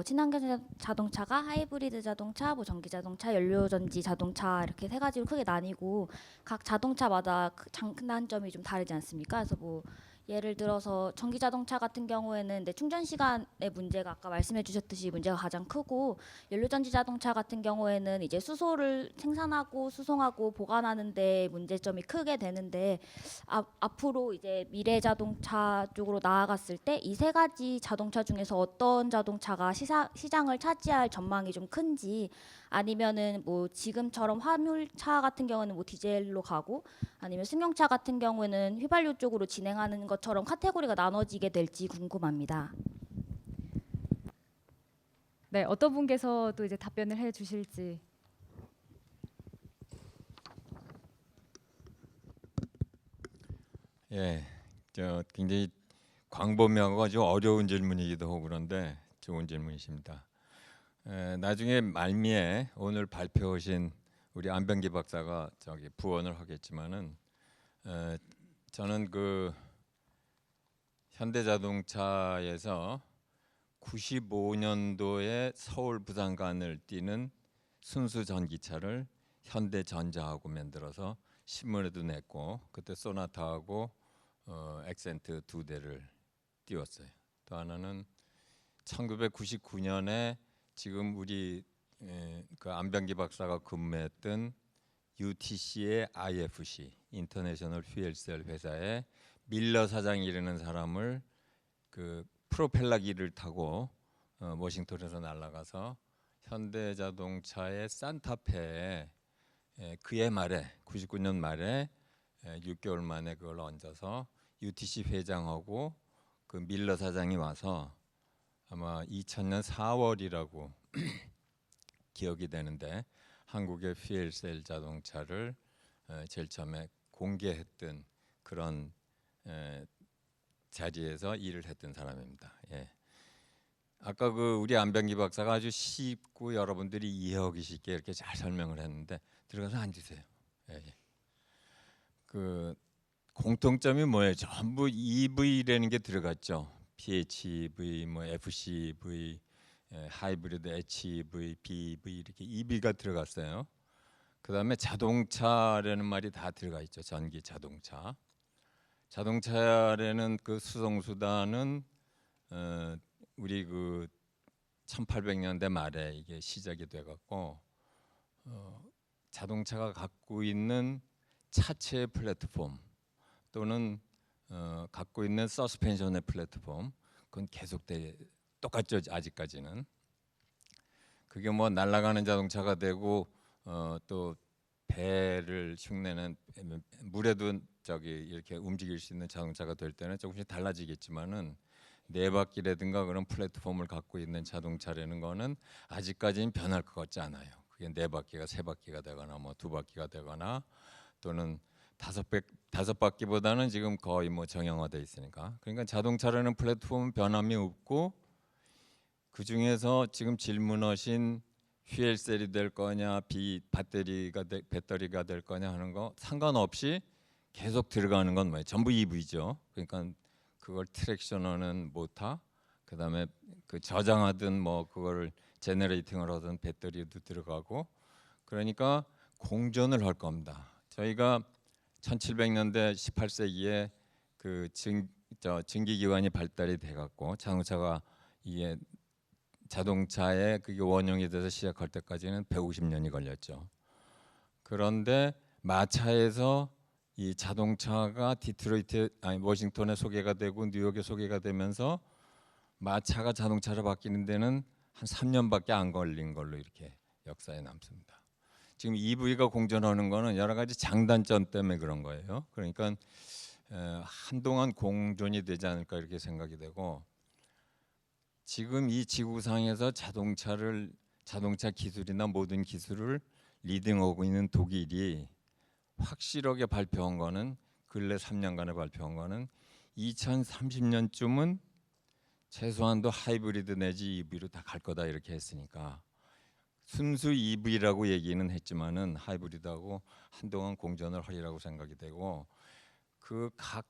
D: 친환경 자동차가 하이브리드 자동차, 뭐 전기 자동차, 연료전지 자동차 이렇게 세 가지로 크게 나뉘고 각 자동차마다 그 장단점이 좀 다르지 않습니까? 그래서 뭐 예를 들어서 전기 자동차 같은 경우에는 충전 시간의 문제가 아까 말씀해 주셨듯이 문제가 가장 크고, 연료전지 자동차 같은 경우에는 이제 수소를 생산하고 수송하고 보관하는 데 문제점이 크게 되는데, 앞으로 이제 미래 자동차 쪽으로 나아갔을 때 이 세 가지 자동차 중에서 어떤 자동차가 시장을 차지할 전망이 좀 큰지, 아니면은 뭐 지금처럼 화물차 같은 경우는 뭐 디젤로 가고, 아니면 승용차 같은 경우에는 휘발유 쪽으로 진행하는 것처럼 카테고리가 나눠지게 될지 궁금합니다.
C: 네, 어떤 분께서 또 이제 답변을 해 주실지.
E: 예, 굉장히 광범위하고 아주 어려운 질문이기도 하고 그런데 좋은 질문이십니다. 나중에 말미에 오늘 발표하신 우리 안병기 박사가 부언을 하겠지만은, 저는 그 현대자동차에서 95년도에 서울 부산 간을 뛰는 순수 전기차를 현대전자하고 만들어서 신문에도 냈고, 그때 소나타하고 엑센트 2대를 띄웠어요. 또 하나는 1999년에 지금 우리 그 안병기 박사가 근무했던 UTC의 IFC 인터내셔널 퓨엘셀 회사에 밀러 사장이라는 사람을 그 프로펠러기를 타고 워싱턴에서 날아가서 현대자동차의 산타페에 그해 말에 99년 말에 6개월 만에 그걸 얹어서 UTC 회장하고 그 밀러 사장이 와서 아마 2000년 4월이라고 기억이 되는데, 한국의 퓨엘셀 자동차를 제일 처음에 공개했던 그런 자리에서 일을 했던 사람입니다. 예. 아까 그 우리 안병기 박사가 아주 쉽고 여러분들이 이해하기 쉽게 이렇게 잘 설명을 했는데, 들어가서 앉으세요. 예, 예. 그 공통점이 뭐예요? 전부 EV라는 게 들어갔죠. PHEV, 뭐 FCV, 하이브리드 HEV, BEV 이렇게 EV가 들어갔어요. 그다음에 자동차라는 말이 다 들어가 있죠. 전기 자동차. 자동차라는 그 수송 수단은 우리 그 1800년대 말에 이게 시작이 돼갖고 자동차가 갖고 있는 차체의 플랫폼 또는 갖고 있는 서스펜션의 플랫폼, 그건 계속 똑같죠. 아직까지는. 그게 뭐 날아가는 자동차가 되고 또 배를 흉내는 물에도 이렇게 움직일 수 있는 자동차가 될 때는 조금씩 달라지겠지만은, 네 바퀴라든가 그런 플랫폼을 갖고 있는 자동차라는 거는 아직까지는 변할 것 같지 않아요. 그게 네 바퀴가 세 바퀴가 되거나 뭐 두 바퀴가 되거나 또는 다섯 바퀴보다는 지금 거의 뭐 정형화돼 있으니까. 그러니까 자동차라는 플랫폼은 변함이 없고, 그 중에서 지금 질문하신 퓨엘셀이 될 거냐, 배터리가 될 거냐 하는 거 상관없이 계속 들어가는 건 뭐예요? 전부 EV죠. 그러니까 그걸 트랙션하는 모터, 그다음에 그 저장하든 뭐 그걸 제너레이팅을 하든 배터리도 들어가고, 그러니까 공존을 할 겁니다. 저희가 1700년대 18세기에 그 증기기관이 발달이 돼갖고 자동차가 이게 자동차의 그게 원형이 돼서 시작할 때까지는 150년이 걸렸죠. 그런데 마차에서 이 자동차가 워싱턴에 소개가 되고 뉴욕에 소개가 되면서 마차가 자동차로 바뀌는 데는 한 3년밖에 안 걸린 걸로 이렇게 역사에 남습니다. 지금 EV가 공존하는 거는 여러 가지 장단점 때문에 그런 거예요. 그러니까 한동안 공존이 되지 않을까 이렇게 생각이 되고, 지금 이 지구상에서 자동차 기술이나 모든 기술을 리딩하고 있는 독일이 확실하게 발표한 거는, 근래 3년간에 발표한 거는 2030년쯤은 최소한도 하이브리드 내지 EV로 다 갈 거다 이렇게 했으니까, 순수 EV라고 얘기는 했지만은 하이브리드하고 한동안 공존을 하리라고 생각이 되고, 그 각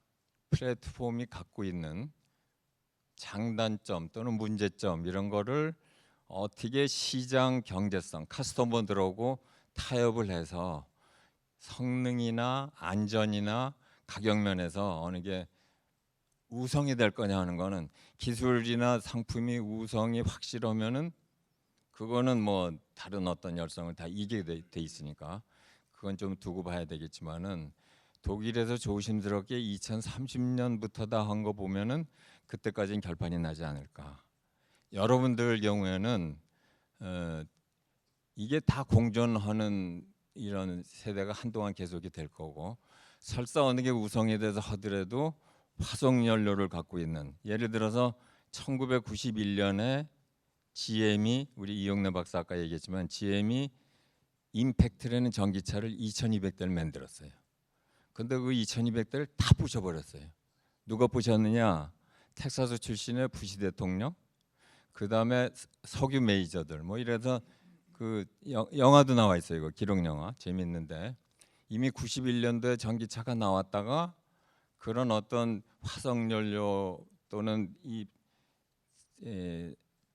E: 플랫폼이 갖고 있는 장단점 또는 문제점 이런 거를 어떻게 시장 경제성, 커스터머들하고 타협을 해서 성능이나 안전이나 가격 면에서 어느 게 우성이 될 거냐 하는 거는 기술이나 상품이 우성이 확실하면은 그거는 뭐 다른 어떤 열성을 다 이기게 돼 있으니까 그건 좀 두고 봐야 되겠지만은 독일에서 조심스럽게 2030년부터다 한 거 보면은 그때까지는 결판이 나지 않을까. 여러분들 경우에는 이게 다 공존하는 이런 세대가 한동안 계속이 될 거고 설사 어느 게 우성에 대해서 하더라도 화석 연료를 갖고 있는 예를 들어서 1991년에 GM이 우리 이용래 박사 아까 얘기했지만 GM이 임팩트라는 전기차를 2200대를 만들었어요. 근데 그 2200대를 다 부셔버렸어요. 누가 부셨느냐? 텍사스 출신의 부시 대통령, 그 다음에 석유 메이저들 뭐 이래서 그 영화도 나와 있어요. 이거 기록 영화 재밌는데 이미 91년도에 전기차가 나왔다가 그런 어떤 화석연료 또는 이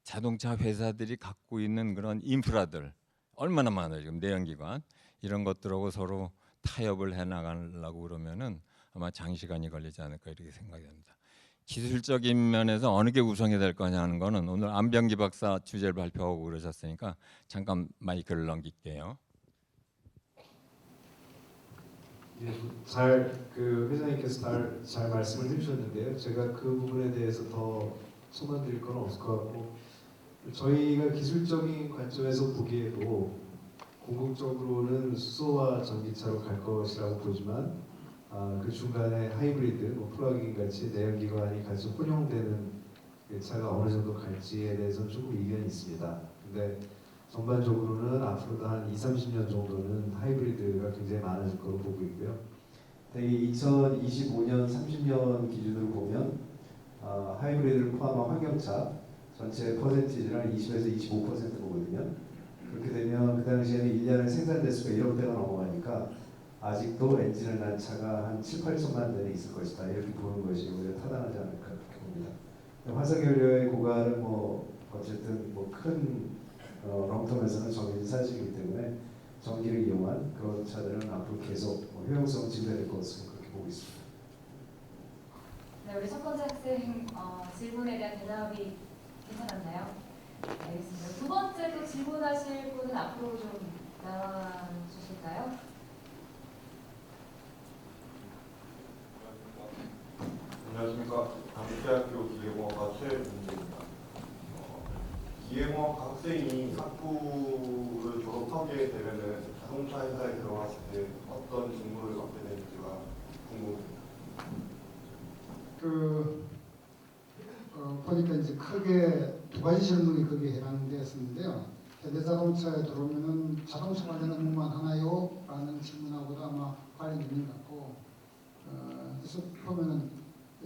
E: 자동차 회사들이 갖고 있는 그런 인프라들 얼마나 많아요. 지금 내연기관 이런 것들하고 서로 타협을 해나가려고 그러면은 아마 장시간이 걸리지 않을까 이렇게 생각이 됩니다. 기술적인 면에서 어느 게 우성이 될 거냐 하는 거는 오늘 안병기 박사 주제를 발표하고 그러셨으니까 잠깐 마이크를 넘길게요.
F: 그 회장님께서 잘 말씀을 해주셨는데요. 제가 그 부분에 대해서 더 소만드릴 건 없을 것 같고 저희가 기술적인 관점에서 보기에도 궁극적으로는 수소와 전기차로 갈 것이라고 보지만 그 중간에 하이브리드, 뭐 플러그인 같이 내연기관이 같이 혼용되는 그 차가 어느 정도 갈지에 대해서는 조금 이견이 있습니다. 근데 전반적으로는 앞으로도 한 20-30년 정도는 하이브리드가 굉장히 많아질 거로 보고 있고요. 대개 2025년, 30년 기준으로 보면 하이브리드를 포함한 환경차 전체 퍼센티지를 한 20에서 25% 보거든요. 그렇게 되면 그 당시에는 1년에 생산될 수가 1억 대가 넘어가니까 아직도 엔진을 난 차가 한 7-8천만 대는 있을 것이다. 이렇게 보는 것이 오히려 타당하지 않을까 그렇게 봅니다. 화석연료의 고갈은 뭐 어쨌든 뭐 큰 롱텀에서는 정해진 사실이기 때문에 전기를 이용한 그런 차들은 앞으로 계속 효용성 증대될 것으로 그렇게 보고 있습니다.
C: 네, 우리 첫 번째 학생 질문에 대한 대답이 괜찮았나요? 네, 알겠습니다. 두 번째 또 질문하실 분은 앞으로 좀 나와 주실까요?
G: 안녕하십니까. 강북대학교 기계공학과 최문재입니다. 기계공학과 학생이 학부를 졸업하게 되면은 자동차 회사에 들어갔을 때 어떤 직무를 맡게 되는지가 궁금합니다.
H: 보니까 이제 크게 두 가지 질문이 거기에 해당되었는데요. 현대자동차에 들어오면은 자동차 관련 업무만 하나요? 라는 질문하고도 아마 관련이 있는 것 같고, 그래서 보면은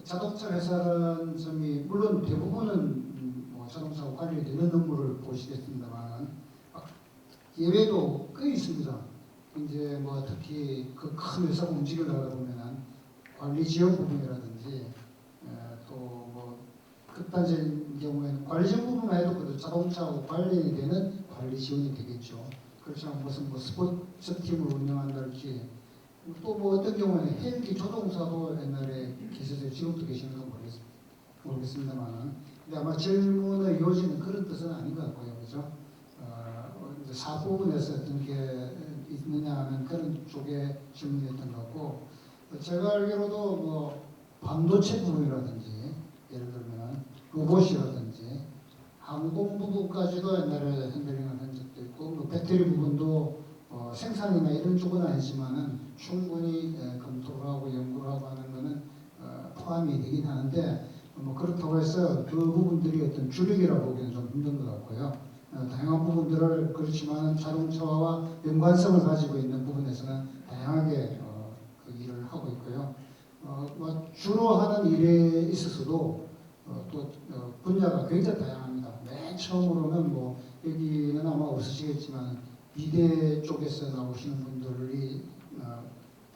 H: 자동차 회사는 점이 물론 대부분은 뭐 자동차와 관련되는 업무를 보시겠습니다만 예외도 꽤 있습니다. 이제 뭐 특히 그 큰 회사가 움직이려다 보면은 관리 지원 부분이라든지 또 뭐 극단적인 경우에는 관리 지원 부분만 해도 그래도 자동차하고 관련이 되는 관리 지원이 되겠죠. 그렇지만 무슨 뭐 스포츠 팀을 운영한다든지 또 뭐 어떤 경우에는 헬기 조종사도 옛날에 계셨어요. 지금도 계시는가 모르겠습니다만 근데 아마 질문의 요지는 그런 뜻은 아닌 것 같고요. 그죠? 이제 사부분에서 어떤 게 있느냐 하는 그런 쪽의 질문이었던 것 같고 제가 알기로도 뭐 반도체 부분이라든지 예를 들면 로봇이라든지 항공 부분까지도 옛날에 핸들링을 한 적도 있고 뭐 배터리 부분도 생산이나 이런 쪽은 아니지만은 충분히 검토를 하고 연구를 하고 하는 것은 포함이 되긴 하는데 뭐 그렇다고 해서 그 부분들이 어떤 주력이라고 보기에는 좀 힘든 것 같고요. 다양한 부분들을 그렇지만 자동차와 연관성을 가지고 있는 부분에서는 다양하게 그 일을 하고 있고요. 뭐 주로 하는 일에 있어서도 또 분야가 굉장히 다양합니다. 맨 처음으로는 뭐 여기는 아마 없으시겠지만 미대 쪽에서 나오시는 분들이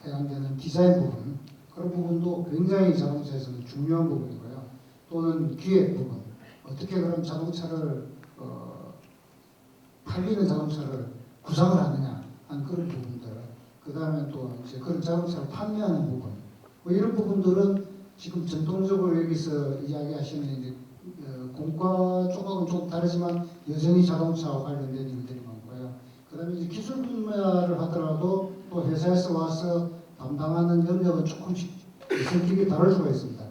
H: 해당되는 디자인 부분 그런 부분도 굉장히 자동차에서는 중요한 부분이고요. 또는 기획 부분 어떻게 그런 자동차를 팔리는 자동차를 구상을 하느냐 하는 그런 부분들 그 다음에 또 이제 그런 자동차를 판매하는 부분 뭐 이런 부분들은 지금 전통적으로 여기서 이야기하시는 이제 공과 쪽하고는 좀 다르지만 여전히 자동차와 관련된 일들이 많고요. 그다음에 이제 기술 분야를 하더라도 또 회사에서 와서 담당하는 영역은 조금씩 성격이 다를 수가 있습니다.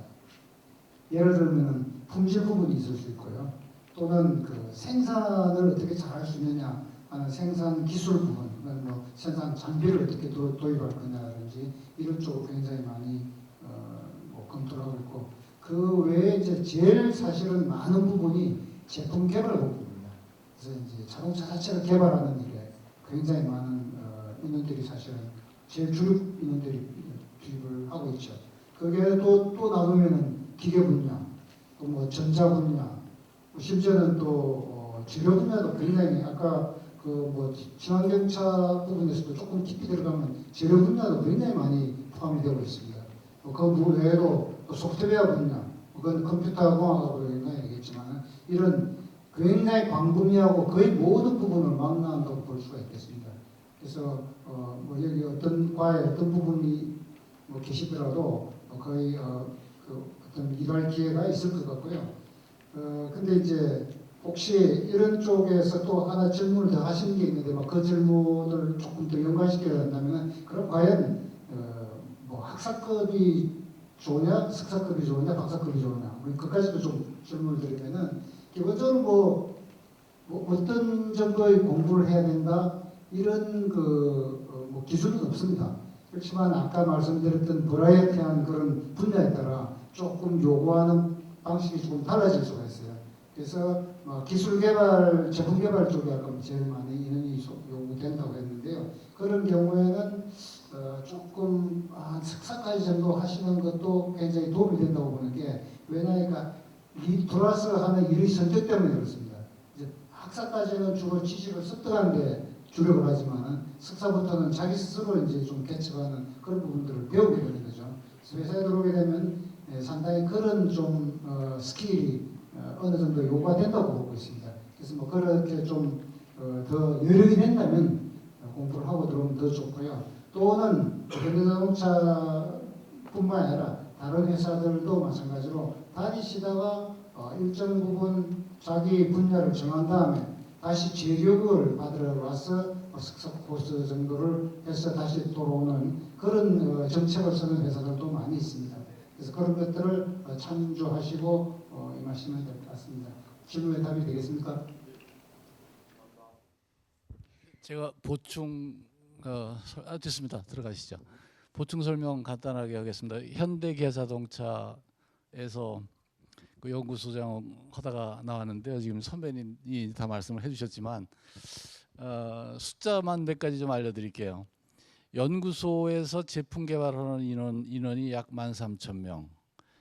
H: 예를 들면 품질 부분이 있을 수 있고요. 또는 그 생산을 어떻게 잘할 수 있느냐 하는 생산 기술 부분, 뭐 생산 장비를 어떻게 도입할 거냐라든지 이런 쪽을 굉장히 많이 뭐 검토를 하고 있고, 그 외에 이제 제일 사실은 많은 부분이 제품 개발 부분입니다. 그래서 이제 자동차 자체를 개발하는 일에 굉장히 많은 인원들이 사실은 제일 주력 인원들이 투입을 하고 있죠. 그게 또 나누면은 기계 분야, 또 뭐 전자 분야, 심지어는 또 재료 분야도 굉장히 아까 그 뭐 친환경차 부분에서도 조금 깊이 들어가면 재료 분야도 굉장히 많이 포함이 되고 있습니다. 그 외에도 또 소프트웨어 분야, 그건 컴퓨터 공학하고 연관이겠지만 이런 굉장히 광분야하고 거의 모든 부분을 망라한다고 볼 수가 있겠습니다. 그래서 뭐 여기 어떤 과에 어떤 부분이 뭐 계시더라도 거의 그 어떤 일할 기회가 있을 것 같고요. 근데 이제 혹시 이런 쪽에서 또 하나 질문을 더 하시는 게 있는데 그 질문을 조금 더 연관시켜야 한다면 그럼 과연 뭐 학사급이 좋으냐, 석사급이 좋으냐, 박사급이 좋으냐, 그까지도 좀 질문을 드리면은 기본적으로 뭐 어떤 정도의 공부를 해야 된다 이런 뭐 기준은 없습니다. 그렇지만 아까 말씀드렸던 버라이어티한 그런 분야에 따라 조금 요구하는 방식이 조금 달라질 수가 있어요. 그래서 기술 개발, 제품 개발 쪽에 아까 제일 많이 인원이 요구된다고 했는데요. 그런 경우에는 조금 한 석사까지 정도 하시는 것도 굉장히 도움이 된다고 보는 게, 왜냐하니까 들어와서 하는 일의 성격 때문에 그렇습니다. 이제 학사까지는 주로 지식을 습득하는데 주력을 하지만은 석사부터는 자기 스스로 이제 좀 개척하는 그런 부분들을 배우게 되는 거죠. 그래서 회사에 들어오게 되면 상당히 그런 좀 스킬이 어느 정도 요구가 된다고 보고 있습니다. 그래서 뭐 그렇게 좀 더 여력이 된다면 공부를 하고 들어오면 더 좋고요. 또는 현대자동차뿐만 아니라 다른 회사들도 마찬가지로 다니시다가 일정 부분 자기 분야를 정한 다음에 다시 재교육을 받으러 와서 석사 코스 정도를 해서 다시 돌아오는 그런 정책을 쓰는 회사들도 많이 있습니다. 그래서 그런 것들을 참조하시고 임하시면 될 것 같습니다. 질문에 답이 되겠습니까?
I: 제가 됐습니다. 들어가시죠. 보충 설명 간단하게 하겠습니다. 현대기아자동차에서 그 연구소장 하다가 나왔는데요. 지금 선배님이 다 말씀을 해주셨지만 숫자만 몇 가지 좀 알려드릴게요. 연구소에서 제품 개발하는 인원이 약 13,000명.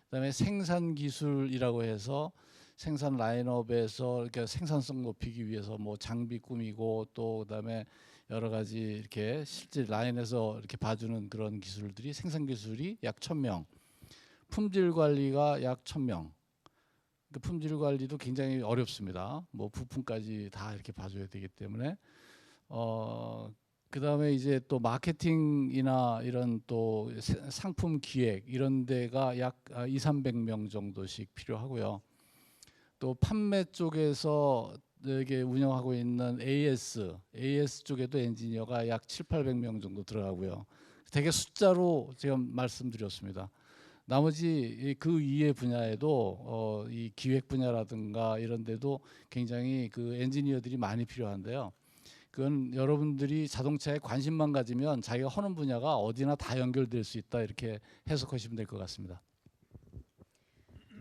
I: 그다음에 생산기술이라고 해서 생산 라인업에서 이렇게 생산성 높이기 위해서 뭐 장비 꾸미고 또 그다음에 여러 가지 이렇게 실제 라인에서 이렇게 봐주는 그런 기술들이 생산기술이 약 1,000명. 품질 관리가 약 1,000명. 그 품질 관리도 굉장히 어렵습니다. 뭐 부품까지 다 이렇게 봐줘야 되기 때문에 그다음에 이제 또 마케팅이나 이런 또 상품 기획 이런 데가 약 200~300명 정도씩 필요하고요. 또 판매 쪽에서 이게 운영하고 있는 AS 쪽에도 엔지니어가 약 700~800명 정도 들어가고요. 되게 숫자로 지금 말씀드렸습니다. 나머지 그 이외 분야에도 이 기획 분야라든가 이런 데도 굉장히 그 엔지니어들이 많이 필요한데요. 그건 여러분들이 자동차에 관심만 가지면 자기가 하는 분야가 어디나 다 연결될 수 있다 이렇게 해석하시면 될 것 같습니다.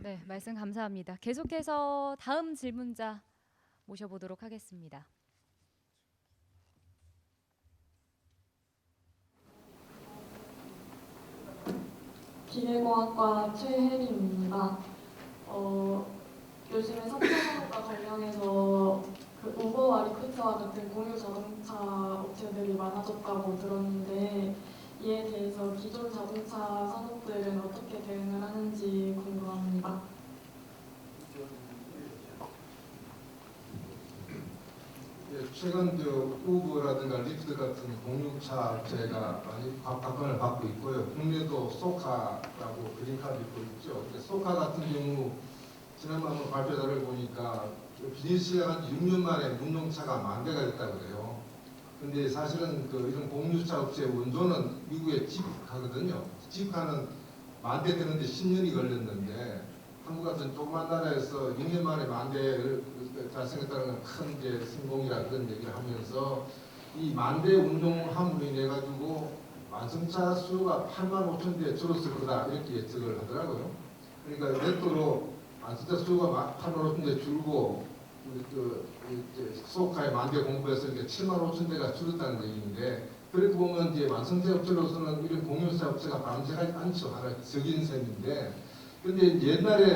C: 네, 말씀 감사합니다. 계속해서 다음 질문자 모셔보도록 하겠습니다.
J: 기계공학과 최혜림입니다. 요즘에 3차 산업과 관련해서 그 우버와 리프트와 같은 공유 자동차 업체들이 많아졌다고 들었는데 이에 대해서 기존 자동차 산업들은 어떻게 대응을 하는지 궁금합니다.
K: 최근 우버라든가 리프트 같은 공유차 업체가 많이 박건을 받고 있고요. 국내도 소카라고 그린카도 있죠. 근데 소카 같은 경우 지난번 한번 발표 자료를 보니까 비즈니스 시작한 지 6년 만에 운용차가 10,000대가 됐다고 그래요. 근데 사실은 이런 공유차 업체 원조는 미국에 지프하거든요. 지프하는 10,000대 되는데 10년이 걸렸는데 한국 같은 조그만 나라에서 6년 만에 10,000대를 달성했다는 건 큰 이제 성공이라 그런 얘기를 하면서 이 10,000대 운용 인해 가지고 완성차 수요가 85,000대 줄었을 거다 이렇게 예측을 하더라고요. 그러니까 netto로 완성차 수요가 85,000대 줄고 소카의 10,000대 공부해서 75,000대가 줄었다는 얘기인데 그렇게 보면 이제 완성차 업체로서는 이런 공유차 업체가 반대하지 않죠. 하나 적인 셈인데 근데 옛날에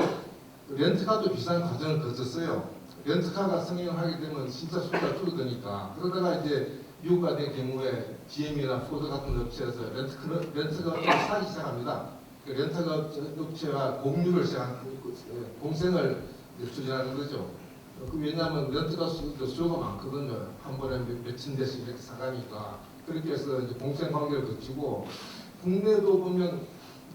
K: 렌트카도 비싼 과정을 거쳤어요. 렌트카가 승인하게 되면 진짜 수요가 줄어드니까 그러다가 이제 미국 같은 경우에 GM이나 포드 같은 업체에서 렌트카 업체를 사기 시작합니다. 렌트카 업체와 공유를 시작한 공생을 추진하는 거죠. 왜냐하면 렌트카 수요가 많거든요. 한 번에 몇천 대씩 이렇게 사가니까 그렇게 해서 이제 공생 관계를 거치고 국내도 보면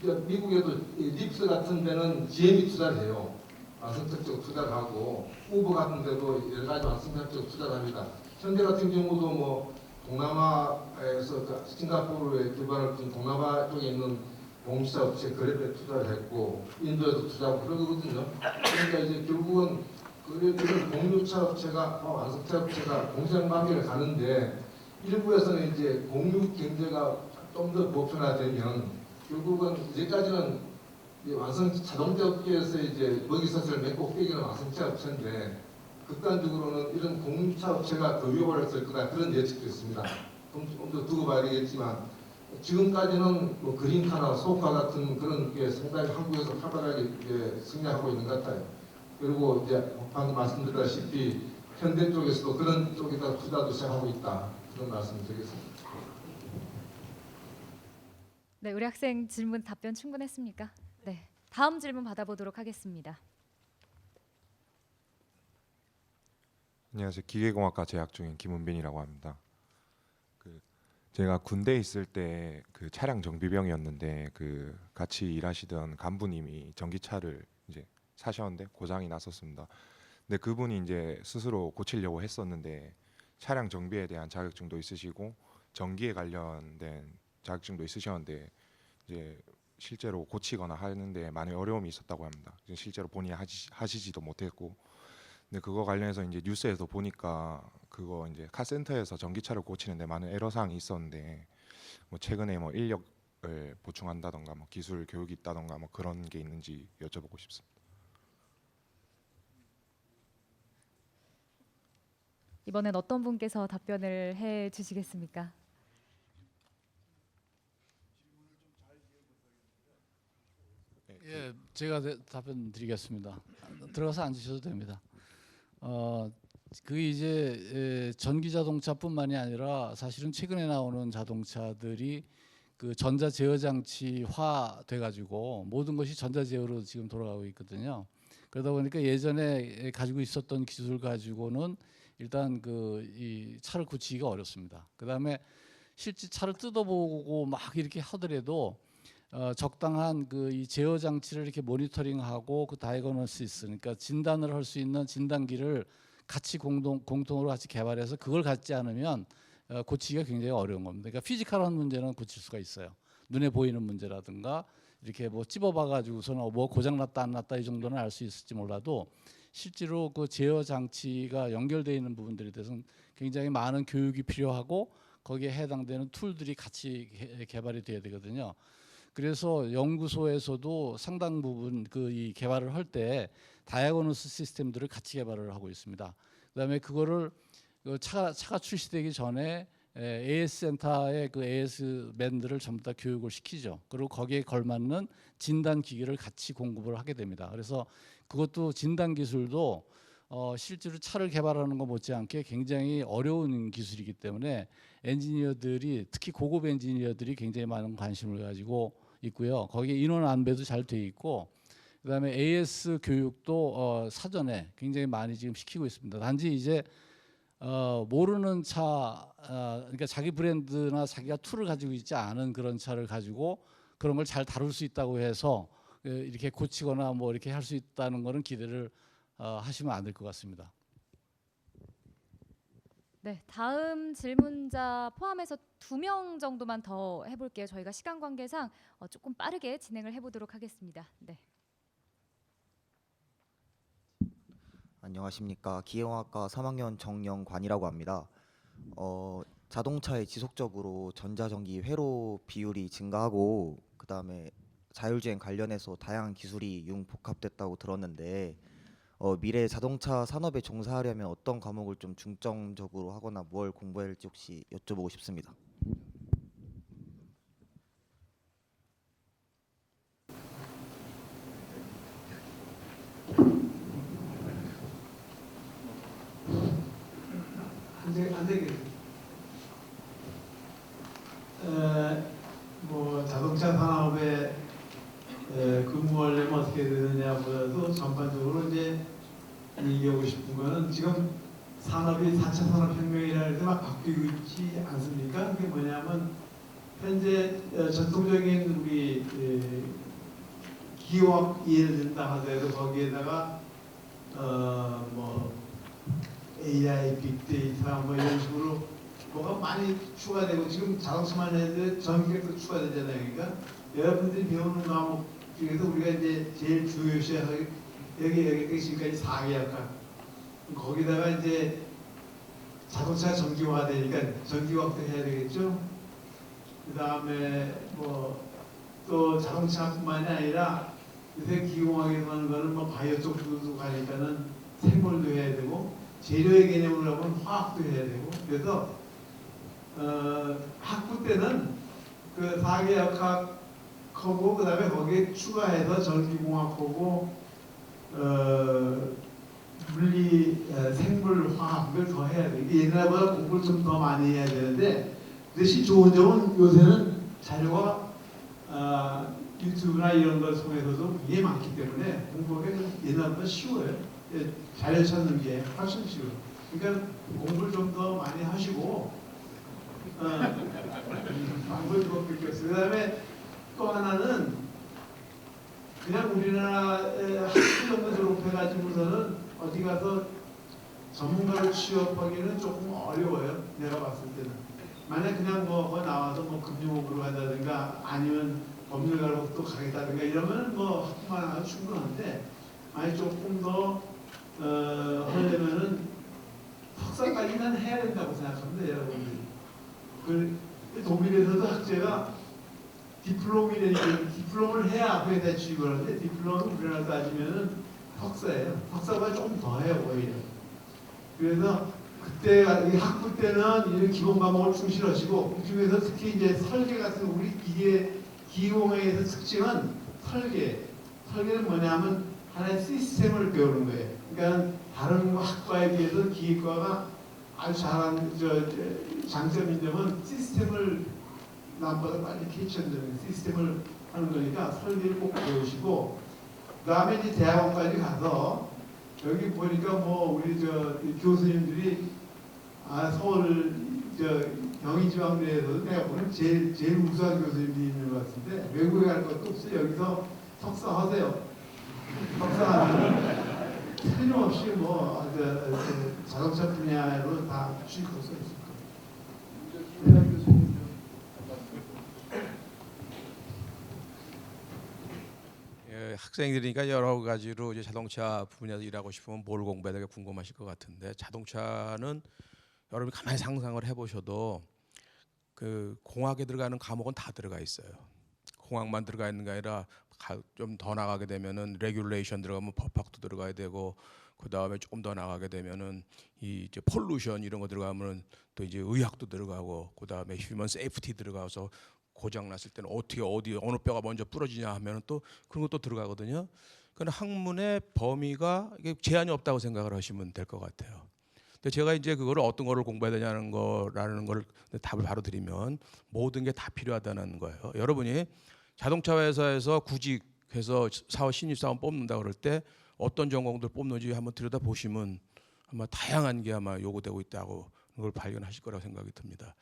K: 미국에도 립스 같은 데는 GM이 투자를 해요. 완성차적 투자를 하고 우버 같은 데도 여러 가지 완성차적 투자를 합니다. 현대 같은 경우도 뭐 동남아에서 싱가포르에 기반을 둔 동남아 쪽에 있는 공유차 업체 그랩에 투자를 했고 인도에도 투자하고 그러거든요. 그러니까 이제 결국은 그런 공유차 업체가 완성차 업체가 공생 관계를 가는데 일부에서는 이제 공유 경제가 좀 더 보편화되면 결국은 이제까지는 완성 자동차 업계에서 이제 먹이사슬 맨 꼭대기는 완성차 업체인데 극단적으로는 이런 공유차 업체가 더 위협을 했을 거다 그런 예측도 있습니다. 좀 더 두고 봐야 되겠지만 지금까지는 뭐 그린카나 소카 같은 그런 게 상당히 한국에서 활발하게 승리하고 있는 것 같아요. 그리고 이제 방금 말씀드렸다시피 현대 쪽에서도 그런 쪽에다 투자도 시작하고 있다 그런 말씀드리겠습니다.
C: 네, 우리 학생 질문 답변 충분했습니까? 네, 다음 질문 받아보도록 하겠습니다.
L: 안녕하세요. 기계공학과 재학 중인 김은빈이라고 합니다. 제가 군대에 있을 때 차량 정비병이었는데 같이 일하시던 간부님이 전기차를 이제 사셨는데 고장이 났었습니다. 근데 그분이 이제 스스로 고치려고 했었는데 차량 정비에 대한 자격증도 있으시고 전기에 관련된 자격증도 있으셨는데 이제 실제로 고치거나 하는데 많은 어려움이 있었다고 합니다. 실제로 본인이 하시지도 못했고, 근데 그거 관련해서 이제 뉴스에서 보니까 그거 이제 카센터에서 전기차를 고치는데 많은 애로 사항이 있었는데 뭐 최근에 뭐 인력을 보충한다던가 뭐 기술 교육이 있다던가 뭐 그런 게 있는지 여쭤보고 싶습니다.
C: 이번엔 어떤 분께서 답변을 해 주시겠습니까?
I: 예, 제가 답변 드리겠습니다. 들어가서 앉으셔도 됩니다. 이제 전기 자동차뿐만이 아니라 사실은 최근에 나오는 자동차들이 전자 제어 장치화 돼가지고 모든 것이 전자 제어로 지금 돌아가고 있거든요. 그러다 보니까 예전에 가지고 있었던 기술 가지고는 일단 이 차를 고치기가 어렵습니다. 그다음에 실제 차를 뜯어보고 막 이렇게 하더라도 적당한 이 제어 장치를 이렇게 모니터링하고 다이그노시스, 그러니까 진단을 할 수 있는 진단기를 같이 공통으로 같이 개발해서 그걸 갖지 않으면 고치기가 굉장히 어려운 겁니다. 그러니까 피지컬한 문제는 고칠 수가 있어요. 눈에 보이는 문제라든가 이렇게 뭐 찝어봐가지고서는 뭐 고장 났다 안 났다 이 정도는 알 수 있을지 몰라도 실제로 제어 장치가 연결되어 있는 부분들에 대해서는 굉장히 많은 교육이 필요하고 거기에 해당되는 툴들이 같이 개발이 돼야 되거든요. 그래서 연구소에서도 상당 부분 이 개발을 할 때 다이아고노스 시스템들을 같이 개발을 하고 있습니다. 그다음에 그거를 차가 출시되기 전에 AS 센터의 AS 맨들을 전부 다 교육을 시키죠. 그리고 거기에 걸맞는 진단 기기를 같이 공급을 하게 됩니다. 그래서 그것도 진단 기술도 실제로 차를 개발하는 것 못지않게 굉장히 어려운 기술이기 때문에 엔지니어들이 특히 고급 엔지니어들이 굉장히 많은 관심을 가지고 있고요. 거기에 인원 안배도 잘 돼 있고 그다음에 AS 교육도 사전에 굉장히 많이 지금 시키고 있습니다. 단지 이제 모르는 차, 그러니까 자기 브랜드나 자기가 툴을 가지고 있지 않은 그런 차를 가지고 그런 걸 잘 다룰 수 있다고 해서 이렇게 고치거나 뭐 이렇게 할 수 있다는 거는 기대를 하시면 안 될 것 같습니다.
C: 네, 다음 질문자 포함해서 2명 정도만 더 해볼게요. 저희가 시간 관계상 조금 빠르게 진행을 해보도록 하겠습니다. 네.
M: 안녕하십니까. 기계공학과 3학년 정영관이라고 합니다. 자동차에 지속적으로 전자전기 회로 비율이 증가하고 그다음에 자율주행 관련해서 다양한 기술이 융복합됐다고 들었는데 미래 자동차 산업에 종사하려면 어떤 과목을 좀 중점적으로 하거나 뭘 공부해야 할지 혹시 여쭤보고 싶습니다.
N: 안 되겠죠. 뭐 자동차 산업에 근무하려면 어떻게 되느냐보다도 전반적으로 이제 얘기하고 싶은 거는 지금 산업이 4차 산업혁명이라는 데 막 바뀌고 있지 않습니까? 그게 뭐냐면 현재 전통적인 우리 기업 예를 든다 하더라도 거기에다가 뭐 AI, 빅데이터 뭐 이런 식으로 뭐가 많이 추가되고 지금 자동차만 해도 전기가 또 추가되잖아요. 그러니까 여러분들이 배우는 과목 중에서 우리가 이제 제일 중요시해서 여기 지금까지 4개학과 거기다가 이제 자동차 전기화되니까 전기화도 해야 되겠죠. 그 다음에 뭐 또 자동차뿐만이 아니라 요새 기공학에서 하는 거는 뭐 바이오 쪽도 가니까는 생물도 해야 되고 재료의 개념으로 하면 화학도 해야 되고 그래서 학부 때는 그 4개 역학하고 그 다음에 거기에 추가해서 전기공학하고 물리, 생물, 화학을 더 해야 돼. 옛날보다 공부를 좀 더 많이 해야 되는데 대신 좋은 점은 요새는 자료가 유튜브나 이런 걸 통해서도 이게 많기 때문에 공부하기가 옛날보다 쉬워요. 자료 찾는 게 훨씬 쉬워요. 그러니까 공부를 좀 더 많이 하시고 방법이 바뀌었어요. 그 다음에 또 하나는 그냥 우리나라에 학교 정도 졸업해가지고서는 어디 가서 전문가로 취업하기는 조금 어려워요. 내가 봤을 때는. 만약 그냥 뭐 나와서 뭐 금융업으로 간다든가 아니면 법률가로 또 가겠다든가 이러면 뭐 학부만 하면 충분한데 만약 조금 더 하려면은 석사까지는 해야 된다고 생각합니다, 여러분들이. 그 독일에서도 학제가 디플롬을 해야 회사에 취직을 하는데 디플롬은 우리나라 따지면은 석사예요. 석사가 조금 더 해요, 오히려. 그래서 그때 학부 때는 이런 기본 과목을 충실하시고 그 중에서 특히 이제 설계 같은 우리 기계공학에서 특징은 설계는 뭐냐면 하나의 시스템을 배우는 거예요. 그러니까 다른 학과에 비해서 기계과가 아주 잘하는 장점인 점은 시스템을 남보다 빨리 캐치한다는 시스템을 하는 거니까 설계를 꼭 배우시고 그 다음에 이제 대학원까지 가서 여기 보니까 뭐 우리 교수님들이 서울 경희지방대에서 내가 보는 제일 우수한 교수님들이 있는 것 같은데 외국에 갈 것도 없어요. 여기서 석사하세요. 석사하면 틀림없이 뭐 자동차 분야로 다 취직할 수 있을 거예요.
O: 학생들이니까 여러 가지로 이제 자동차 분야에서 일하고 싶으면 뭘 공부해야 될까 궁금하실 것 같은데 자동차는 여러분이 가만히 상상을 해보셔도 그 공학에 들어가는 과목은 다 들어가 있어요. 공학만 들어가 있는 게 아니라 좀 더 나가게 되면은 레귤레이션 들어가면 법학도 들어가야 되고 그 다음에 조금 더 나가게 되면은 이 이제 폴루션 이런 거 들어가면은 또 이제 의학도 들어가고 그 다음에 휴먼 세이프티 들어가서 고장 났을 때는 어떻게 어느 뼈가 먼저 부러지냐 하면은 또 그런 것도 들어가거든요. 그러나 학문의 범위가 이게 제한이 없다고 생각을 하시면 될 것 같아요. 근데 제가 이제 그거를 어떤 거를 공부해야 되냐는 거라는 걸 답을 바로 드리면 모든 게 다 필요하다는 거예요. 여러분이 자동차 회사에서 구직해서 신입사원 뽑는다 그럴 때 어떤 전공들 뽑는지 한번 들여다 보시면 아마 다양한 게 아마 요구되고 있다고 그걸 발견하실 거라고 생각이 듭니다.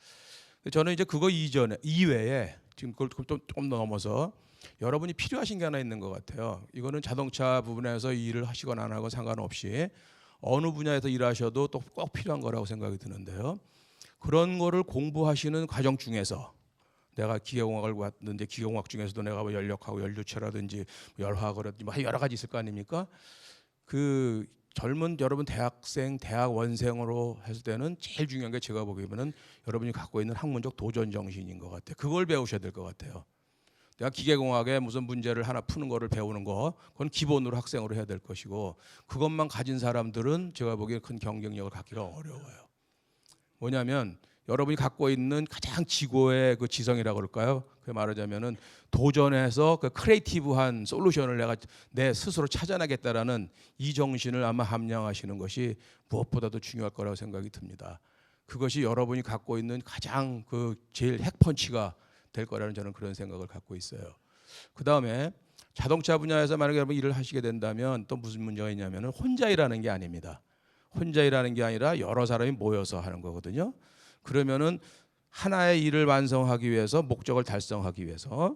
O: 저는 이제 그거 이외에 지금 그걸 좀 넘어서 여러분이 필요하신 게 하나 있는 것 같아요. 이거는 자동차 부분에서 일을 하시거나 안 하고 상관없이 어느 분야에서 일하셔도 또 꼭 필요한 거라고 생각이 드는데요. 그런 거를 공부하시는 과정 중에서 내가 기계공학을 왔는데 기계공학 중에서도 내가 뭐 연력하고 연료체라든지 열화학이라든지 뭐 여러 가지 있을 거 아닙니까? 그 젊은 여러분 대학생, 대학원생으로 했을 때는 제일 중요한 게 제가 보기에는 여러분이 갖고 있는 학문적 도전 정신인 것 같아요. 그걸 배우셔야 될 것 같아요. 내가 기계공학에 무슨 문제를 하나 푸는 거를 배우는 거, 그건 기본으로 학생으로 해야 될 것이고 그것만 가진 사람들은 제가 보기에 큰 경쟁력을 갖기가 어려워요. 뭐냐면 여러분이 갖고 있는 가장 지고의 그 지성이라고 그럴까요? 그 말하자면은 도전해서 그 크리에이티브한 솔루션을 내가 내 스스로 찾아내겠다라는 이 정신을 아마 함양하시는 것이 무엇보다도 중요할 거라고 생각이 듭니다. 그것이 여러분이 갖고 있는 가장 그 제일 핵펀치가 될 거라는 저는 그런 생각을 갖고 있어요. 그 다음에 자동차 분야에서 만약에 여러분 일을 하시게 된다면 또 무슨 문제가 있냐면은 혼자 일하는 게 아닙니다. 혼자 일하는 게 아니라 여러 사람이 모여서 하는 거거든요. 그러면은 하나의 일을 완성하기 위해서 목적을 달성하기 위해서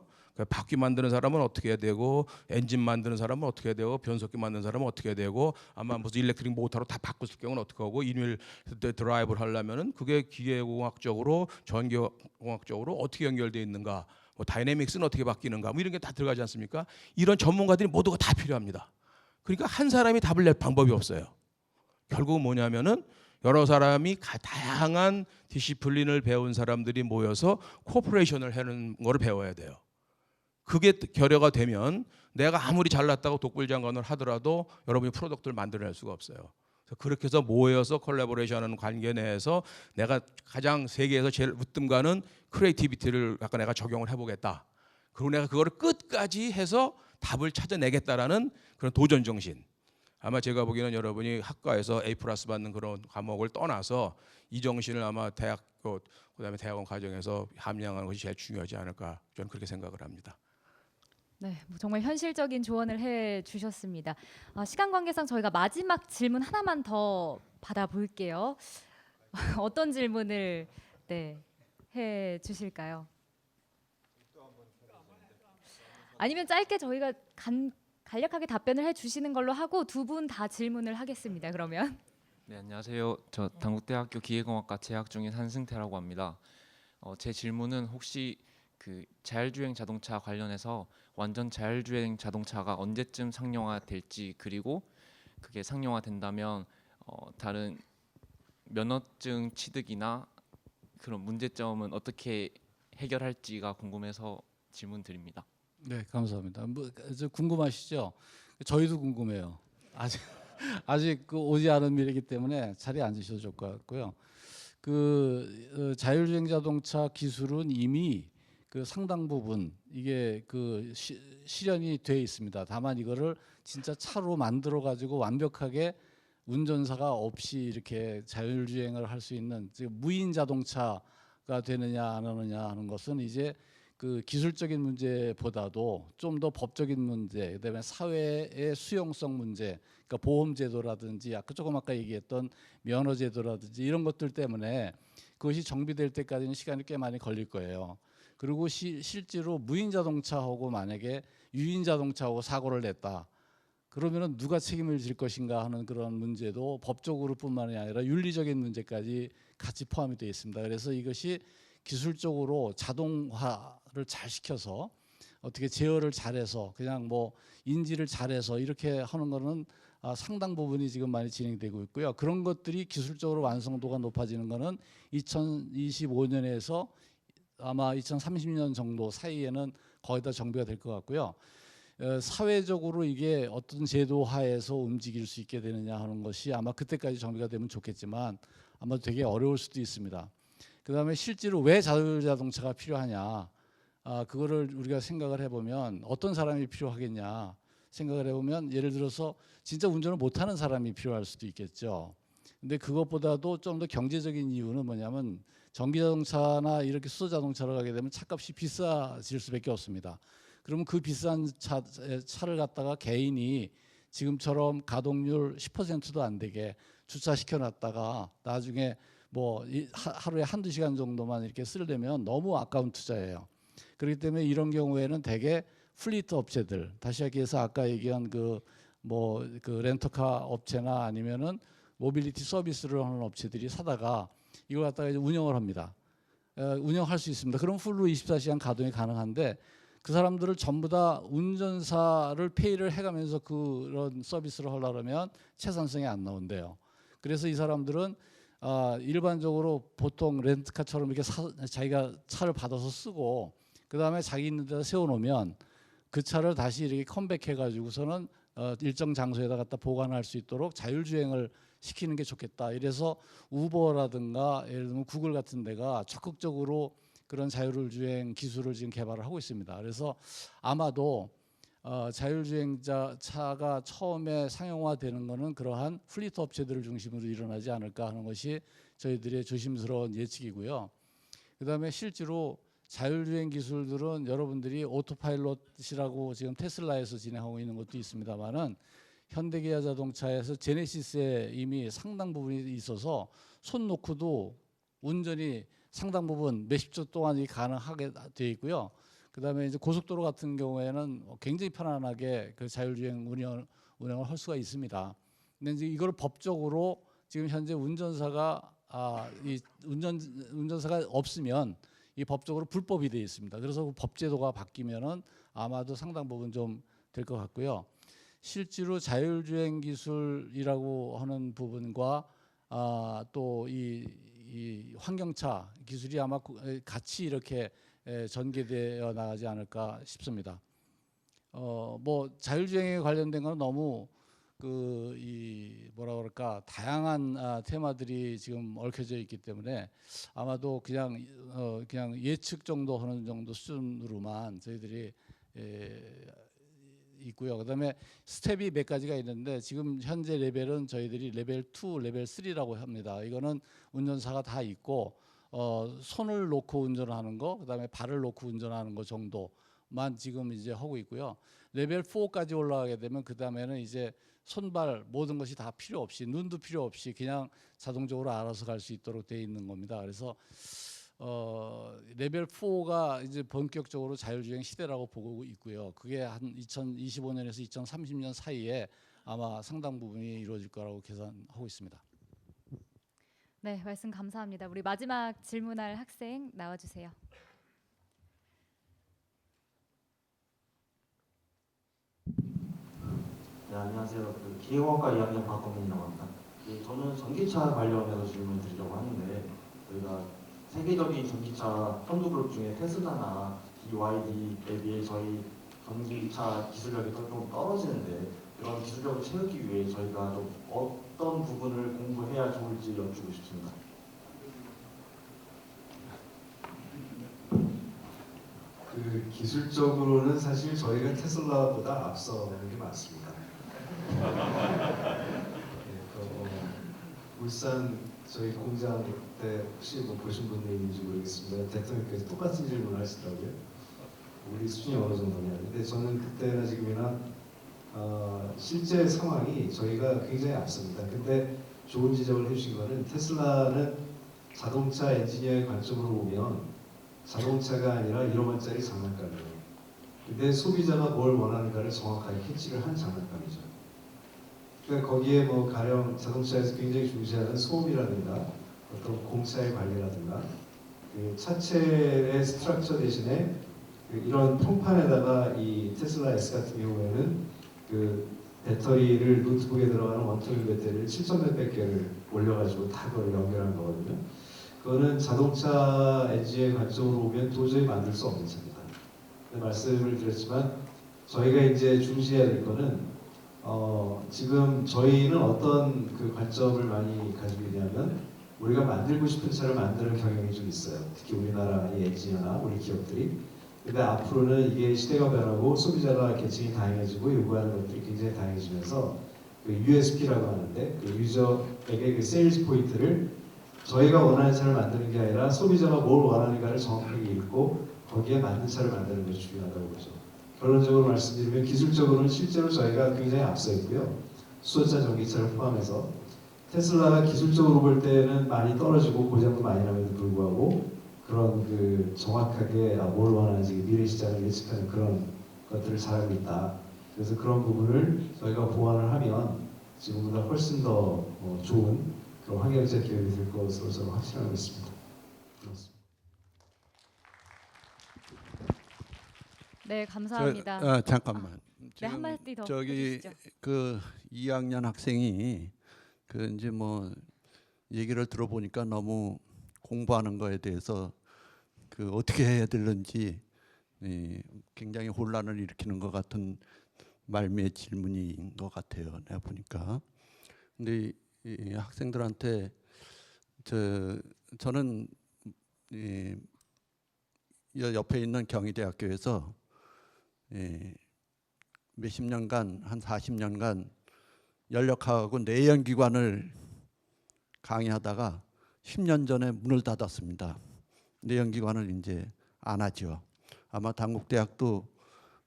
O: 바퀴 만드는 사람은 어떻게 해야 되고 엔진 만드는 사람은 어떻게 해야 되고 변속기 만드는 사람은 어떻게 해야 되고 아마 무슨 일렉트릭 모터로 다 바꿀 경우는 어떻게 하고 인휠 드라이브를 하려면은 그게 기계공학적으로 전기공학적으로 어떻게 연결되어 있는가 뭐 다이내믹스는 어떻게 바뀌는가 뭐 이런 게 다 들어가지 않습니까? 이런 전문가들이 모두가 다 필요합니다. 그러니까 한 사람이 답을 낼 방법이 없어요. 결국은 뭐냐면은 여러 사람이 다양한 디시플린을 배운 사람들이 모여서 코퍼레이션을 하는 걸 배워야 돼요. 그게 결여가 되면 내가 아무리 잘났다고 독불장관을 하더라도 여러분이 프로덕트를 만들어낼 수가 없어요. 그래서 그렇게 해서 모여서 콜라보레이션하는 관계 내에서 내가 가장 세계에서 제일 으뜸 가는 크리에이티비티를 약간 내가 적용을 해보겠다. 그리고 내가 그거를 끝까지 해서 답을 찾아내겠다라는 그런 도전 정신. 아마 제가 보기에는 여러분이 학과에서 A+ 받는 그런 과목을 떠나서 이 정신을 아마 대학 그다음에 대학원 과정에서 함양하는 것이 제일 중요하지 않을까 저는 그렇게 생각을 합니다.
C: 네, 뭐 정말 현실적인 조언을 해주셨습니다. 시간 관계상 저희가 마지막 질문 하나만 더 받아볼게요. 어떤 질문을 해주실까요? 아니면 짧게 저희가 간략하게 답변을 해주시는 걸로 하고 두 분 다 질문을 하겠습니다. 그러면.
P: 네, 안녕하세요. 저 단국대학교 기계공학과 재학 중인 한승태라고 합니다. 제 질문은 혹시 그 자율주행 자동차 관련해서 완전 자율주행 자동차가 언제쯤 상용화될지 그리고 그게 상용화된다면 다른 면허증 취득이나 그런 문제점은 어떻게 해결할지가 궁금해서 질문 드립니다.
I: 네, 감사합니다. 궁금하시죠? 저희도 궁금해요. 아직 오지 않은 미래이기 때문에 자리에 앉으셔도 좋을 것 같고요. 자율주행 자동차 기술은 이미 그 상당 부분 이게 실현이 돼 있습니다. 다만 이거를 진짜 차로 만들어 가지고 완벽하게 운전사가 없이 이렇게 자율주행을 할 수 있는 무인 자동차가 되느냐 안 하느냐 하는 것은 이제 그 기술적인 문제보다도 좀 더 법적인 문제, 그다음에 사회의 수용성 문제, 그러니까 보험제도라든지 조금 아까 얘기했던 면허제도라든지 이런 것들 때문에 그것이 정비될 때까지는 시간이 꽤 많이 걸릴 거예요. 그리고 실제로 무인 자동차하고 만약에 유인 자동차하고 사고를 냈다. 그러면은 누가 책임을 질 것인가 하는 그런 문제도 법적으로뿐만이 아니라 윤리적인 문제까지 같이 포함이 되어 있습니다. 그래서 이것이 기술적으로 자동화를 잘 시켜서 어떻게 제어를 잘해서 그냥 뭐 인지를 잘해서 이렇게 하는 거는 상당 부분이 지금 많이 진행되고 있고요. 그런 것들이 기술적으로 완성도가 높아지는 거는 2025년에서 아마 2030년 정도 사이에는 거의 다 정비가 될 것 같고요. 사회적으로 이게 어떤 제도 하에서 움직일 수 있게 되느냐 하는 것이 아마 그때까지 정비가 되면 좋겠지만 아마 되게 어려울 수도 있습니다. 그다음에 실제로 왜 자율자동차가 필요하냐, 그거를 우리가 생각을 해보면 어떤 사람이 필요하겠냐 생각을 해보면 예를 들어서 진짜 운전을 못하는 사람이 필요할 수도 있겠죠. 근데 그것보다도 좀 더 경제적인 이유는 뭐냐면 전기자동차나 이렇게 수소자동차로 가게 되면 차값이 비싸질 수밖에 없습니다. 그러면 그 비싼 차를 갖다가 개인이 지금처럼 가동률 10%도 안 되게 주차시켜 놨다가 나중에 뭐 하루에 한두 시간 정도만 이렇게 쓰려면 너무 아까운 투자예요. 그렇기 때문에 이런 경우에는 대개 플리트 업체들, 다시 얘기해서 아까 얘기한 그 렌터카 업체나 아니면은 모빌리티 서비스를 하는 업체들이 사다가 이걸 갖다가 이제 운영을 합니다. 운영할 수 있습니다. 그럼 풀로 24시간 가동이 가능한데 그 사람들을 전부 다 운전사를 페이를 해가면서 그런 서비스를 하려면 채산성이 안 나온대요. 그래서 이 사람들은 일반적으로 보통 렌트카처럼 이렇게 자기가 차를 받아서 쓰고 그 다음에 자기 있는 데다 세워놓으면 그 차를 다시 이렇게 컴백해가지고서는 일정 장소에다 갖다 보관할 수 있도록 자율주행을 시키는 게 좋겠다. 이래서 우버라든가 예를 들면 구글 같은 데가 적극적으로 그런 자율주행 기술을 지금 개발을 하고 있습니다. 그래서 아마도 자율주행자 차가 처음에 상용화되는 것은 그러한 플리트 업체들을 중심으로 일어나지 않을까 하는 것이 저희들의 조심스러운 예측이고요. 그다음에 실제로 자율주행 기술들은 여러분들이 오토파일럿이라고 지금 테슬라에서 진행하고 있는 것도 있습니다만은 현대기아 자동차에서 제네시스에 이미 상당 부분이 있어서 손 놓고도 운전이 상당 부분 몇십 초 동안이 가능하게 되어 있고요. 그다음에 이제 고속도로 같은 경우에는 굉장히 편안하게 그 자율주행 운영을 할 수가 있습니다. 근데 이제 이걸 법적으로 지금 현재 운전사가 운전사가 없으면 이 법적으로 불법이 되어 있습니다. 그래서 그 법제도가 바뀌면은 아마도 상당 부분 좀 될 것 같고요. 실제로 자율주행 기술이라고 하는 부분과 또 이 환경차 기술이 아마 같이 이렇게 전개되어 나가지 않을까 싶습니다. 뭐 자율주행에 관련된 건 너무 뭐라 그럴까 다양한 테마들이 지금 얽혀져 있기 때문에 아마도 그냥 예측 정도 하는 정도 수준으로만 저희들이 있고요. 그다음에 스텝이 몇 가지가 있는데 지금 현재 레벨은 저희들이 레벨 2, 레벨 3라고 합니다. 이거는 운전사가 다 있고 손을 놓고 운전하는 거, 그다음에 발을 놓고 운전하는 거 정도만 지금 이제 하고 있고요. 레벨 4까지 올라가게 되면 그다음에는 이제 손발 모든 것이 다 필요 없이 눈도 필요 없이 그냥 자동적으로 알아서 갈 수 있도록 되어 있는 겁니다. 그래서 레벨 4가 이제 본격적으로 자율주행 시대라고 보고 있고요. 그게 한 2025년에서 2030년 사이에 아마 상당 부분이 이루어질 거라고 계산하고 있습니다.
C: 네, 말씀 감사합니다. 우리 마지막 질문할 학생 나와주세요.
Q: 네, 안녕하세요. 기계공학과 2학년 박건민이라고 합니다. 저는 전기차 관련해서 질문을 드리려고 하는데 저희가 세계적인 전기차 선두그룹 중에 테슬라나 BYD에 비해 저희 전기차 기술력이 좀 떨어지는데 그런 기술력을 채우기 위해 저희가 좀 어떤 부분을 공부해야 좋을지 여쭈고 싶습니다.
F: 기술적으로는 사실 저희가 테슬라보다 앞서는 게 많습니다. 울산 저희 공장 때 혹시 보신 분들인지 모르겠습니다. 대통령께서 똑같은 질문을 하시더라고요. 우리 수준이 어느 정도냐. 근데 저는 그때나 지금이나 실제 상황이 저희가 굉장히 앞섭니다. 근데 좋은 지적을 해주신 거는 테슬라는 자동차 엔지니어의 관점으로 보면 자동차가 아니라 1억 원짜리 장난감이에요. 근데 소비자가 뭘 원하는가를 정확하게 캐치를 한 장난감이죠. 그러니까 거기에 뭐 가령 자동차에서 굉장히 중시하는 소음이라든가 어떤 공차의 관리라든가 그 차체의 스트럭처 대신에 이런 통판에다가 이 테슬라 S 같은 경우에는 그 배터리를 노트북에 들어가는 원통일 배터리를 7,000몇백 개를 올려가지고 다 그걸 연결한 거거든요. 그거는 자동차 엔진의 관점으로 보면 도저히 만들 수 없는 차입니다. 말씀을 드렸지만 저희가 이제 중시해야 될 거는 지금 저희는 어떤 그 관점을 많이 가지고 있냐면 우리가 만들고 싶은 차를 만드는 경향이 좀 있어요. 특히 우리나라의 엔지니어나 우리 기업들이. 근데 앞으로는 이게 시대가 변하고 소비자가 계층이 다양해지고 요구하는 것들이 굉장히 다양해지면서 그 USP라고 하는데 그 유저에게 그 세일즈 포인트를 저희가 원하는 차를 만드는 게 아니라 소비자가 뭘 원하는가를 정확하게 읽고 거기에 맞는 차를 만드는 것이 중요하다고 보죠. 결론적으로 말씀드리면 기술적으로는 실제로 저희가 굉장히 앞서 있고요. 수소차 전기차를 포함해서 테슬라가 기술적으로 볼 때는 많이 떨어지고 고장도 많이 남에도 불구하고 그런 그 정확하게 뭘 원하는지 미래 시장을 예측하는 그런 것들을 잘하고 있다. 그래서 그런 부분을 저희가 보완을 하면 지금보다 훨씬 더 좋은 그런 환경적 기업이 될 것으로 저는 확신하고 있습니다. 그렇습니다.
C: 네, 감사합니다.
R: 잠깐만.
C: 네, 한마디 더
R: 저기
C: 해주시죠.
R: 그 2학년 학생이 그 이제 뭐 얘기를 들어보니까 너무 공부하는 거에 대해서 그 어떻게 해야 되는지 굉장히 혼란을 일으키는 것 같은 말미의 질문인 것 같아요. 내가 보니까. 근데 이 학생들한테 저는 옆에 있는 경희대학교에서 몇십 년간 한 40년간 연력하고 내연기관을 강의하다가 10년 전에 문을 닫았습니다. 내연기관을 이제 안 하죠. 아마 단국대학도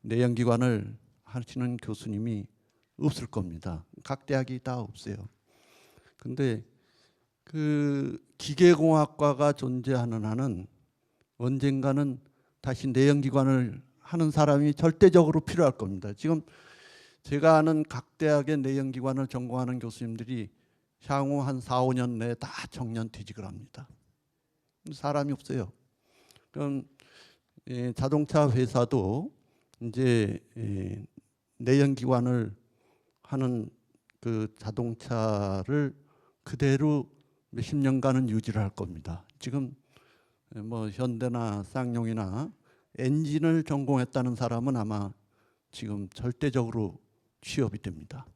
R: 내연기관을 하시는 교수님이 없을 겁니다. 각 대학이 다 없어요. 근데 그 기계공학과가 존재하는 한은 언젠가는 다시 내연기관을 하는 사람이 절대적으로 필요할 겁니다. 지금 제가 아는 각 대학의 내연기관을 전공하는 교수님들이 향후 한 4, 5년 내에 다 정년퇴직을 합니다. 사람이 없어요. 그럼 자동차 회사도 이제 내연기관을 하는 그 자동차를 그대로 몇십 년간은 유지를 할 겁니다. 지금 뭐 현대나 쌍용이나 엔진을 전공했다는 사람은 아마 지금 절대적으로 취업이 됩니다.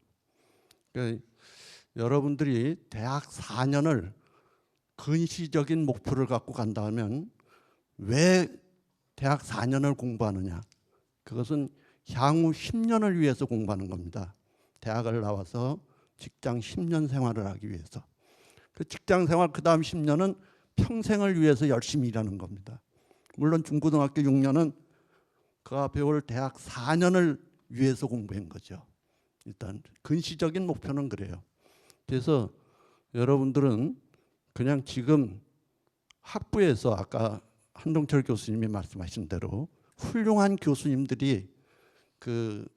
R: 그러니까 여러분들이 대학 4년을 근시적인 목표를 갖고 간다면 왜 대학 4년을 공부하느냐? 그것은 향후 10년을 위해서 공부하는 겁니다. 대학을 나와서 직장 10년 생활을 하기 위해서. 그 직장 생활 그 다음 10년은 평생을 위해서 열심히 일하는 겁니다. 물론 중고등학교 6년은 그가 배울 대학 4년을 위해서 공부한 거죠. 일단 근시적인 목표는 그래요. 그래서 여러분들은 그냥 지금 학부에서 아까 한동철 교수님이 말씀하신 대로 훌륭한 교수님들이 그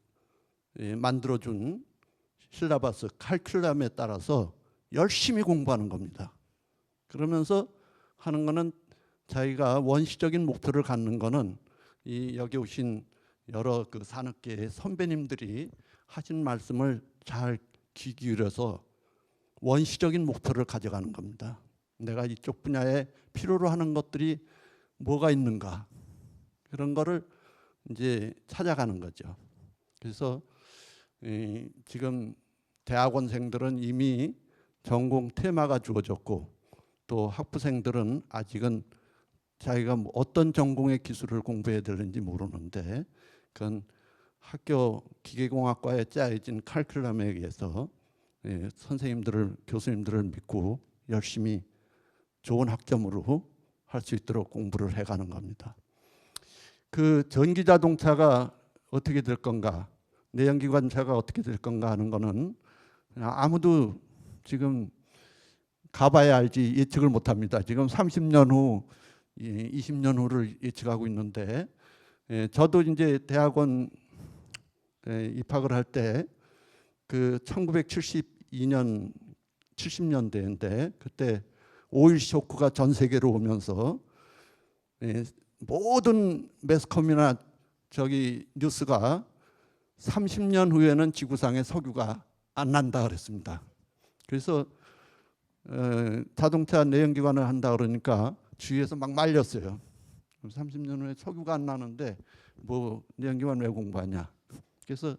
R: 만들어준 실라바스 칼큘럼에 따라서 열심히 공부하는 겁니다. 그러면서 하는 거는 자기가 원시적인 목표를 갖는 거는 이 여기 오신 여러 그 산업계의 선배님들이 하신 말씀을 잘 귀 기울여서 원시적인 목표를 가져가는 겁니다. 내가 이쪽 분야에 필요로 하는 것들이 뭐가 있는가 그런 거를 이제 찾아가는 거죠. 그래서 지금 대학원생들은 이미 전공 테마가 주어졌고 또 학부생들은 아직은 자기가 어떤 전공의 기술을 공부해야 되는지 모르는데 그건 학교 기계공학과에 짜여진 칼큘럼에 의해서 선생님들을 교수님들을 믿고 열심히 좋은 학점으로 할 수 있도록 공부를 해가는 겁니다. 그 전기자동차가 어떻게 될 건가, 내연기관차가 어떻게 될 건가 하는 거는 아무도 지금 가봐야 알지 예측을 못합니다. 지금 30년 후, 20년 후를 예측하고 있는데 저도 이제 대학원 입학을 할 때 그 1972년 70년대인데 그때 오일 쇼크가 전 세계로 오면서 모든 매스컴이나 저기 뉴스가 30년 후에는 지구상에 석유가 안 난다 그랬습니다. 그래서 자동차 내연기관을 한다 그러니까 주위에서 막 말렸어요. 30년 후에 석유가 안 나는데 뭐 내연기관 왜 공부하냐. 그래서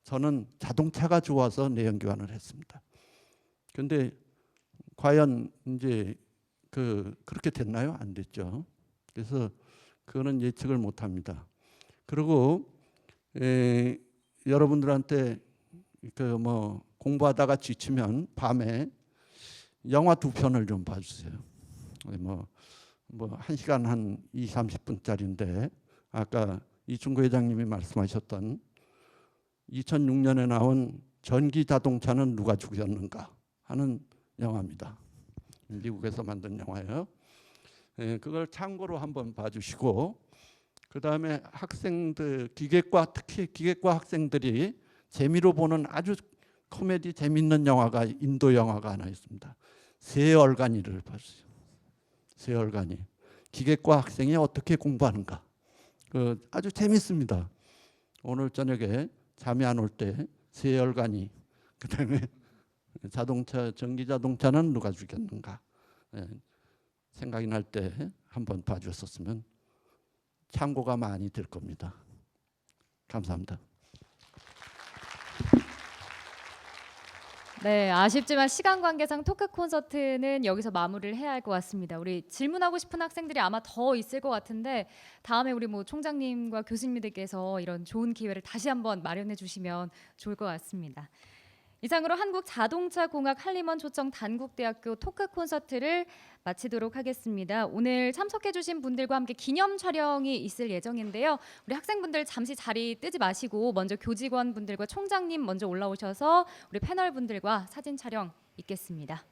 R: 저는 자동차가 좋아서 내연기관을 했습니다. 그런데 과연 이제 그렇게 됐나요? 안 됐죠. 그래서 그거는 예측을 못합니다. 그리고 여러분들한테 그 뭐 공부하다가 지치면 밤에 영화 2편을 좀 봐주세요. 뭐 1시간 한 20-30분짜리인데 아까 이충구 회장님이 말씀하셨던 2006년에 나온 전기 자동차는 누가 죽였는가 하는 영화입니다. 미국에서 만든 영화예요. 그걸 참고로 한번 봐주시고, 그 다음에 학생들, 특히 기계과 학생들이 재미로 보는 아주 코미디 재밌는 영화가 인도 영화가 하나 있습니다. 세얼간이를 봤어요. 세얼간이. 기계과 학생이 어떻게 공부하는가. 아주 재밌습니다. 오늘 저녁에 잠이 안 올 때 세얼간이, 그다음에 전기 자동차는 누가 죽였는가 생각이 날 때 한번 봐주셨으면 참고가 많이 될 겁니다. 감사합니다.
C: 네, 아쉽지만 시간 관계상 토크 콘서트는 여기서 마무리를 해야 할 것 같습니다. 우리 질문하고 싶은 학생들이 아마 더 있을 것 같은데 다음에 우리 뭐 총장님과 교수님들께서 이런 좋은 기회를 다시 한번 마련해 주시면 좋을 것 같습니다. 이상으로 한국자동차공학 한림원 초청 단국대학교 토크 콘서트를 마치도록 하겠습니다. 오늘 참석해 주신 분들과 함께 기념 촬영이 있을 예정인데요. 우리 학생분들 잠시 자리 뜨지 마시고 먼저 교직원분들과 총장님 먼저 올라오셔서 우리 패널분들과 사진 촬영 있겠습니다.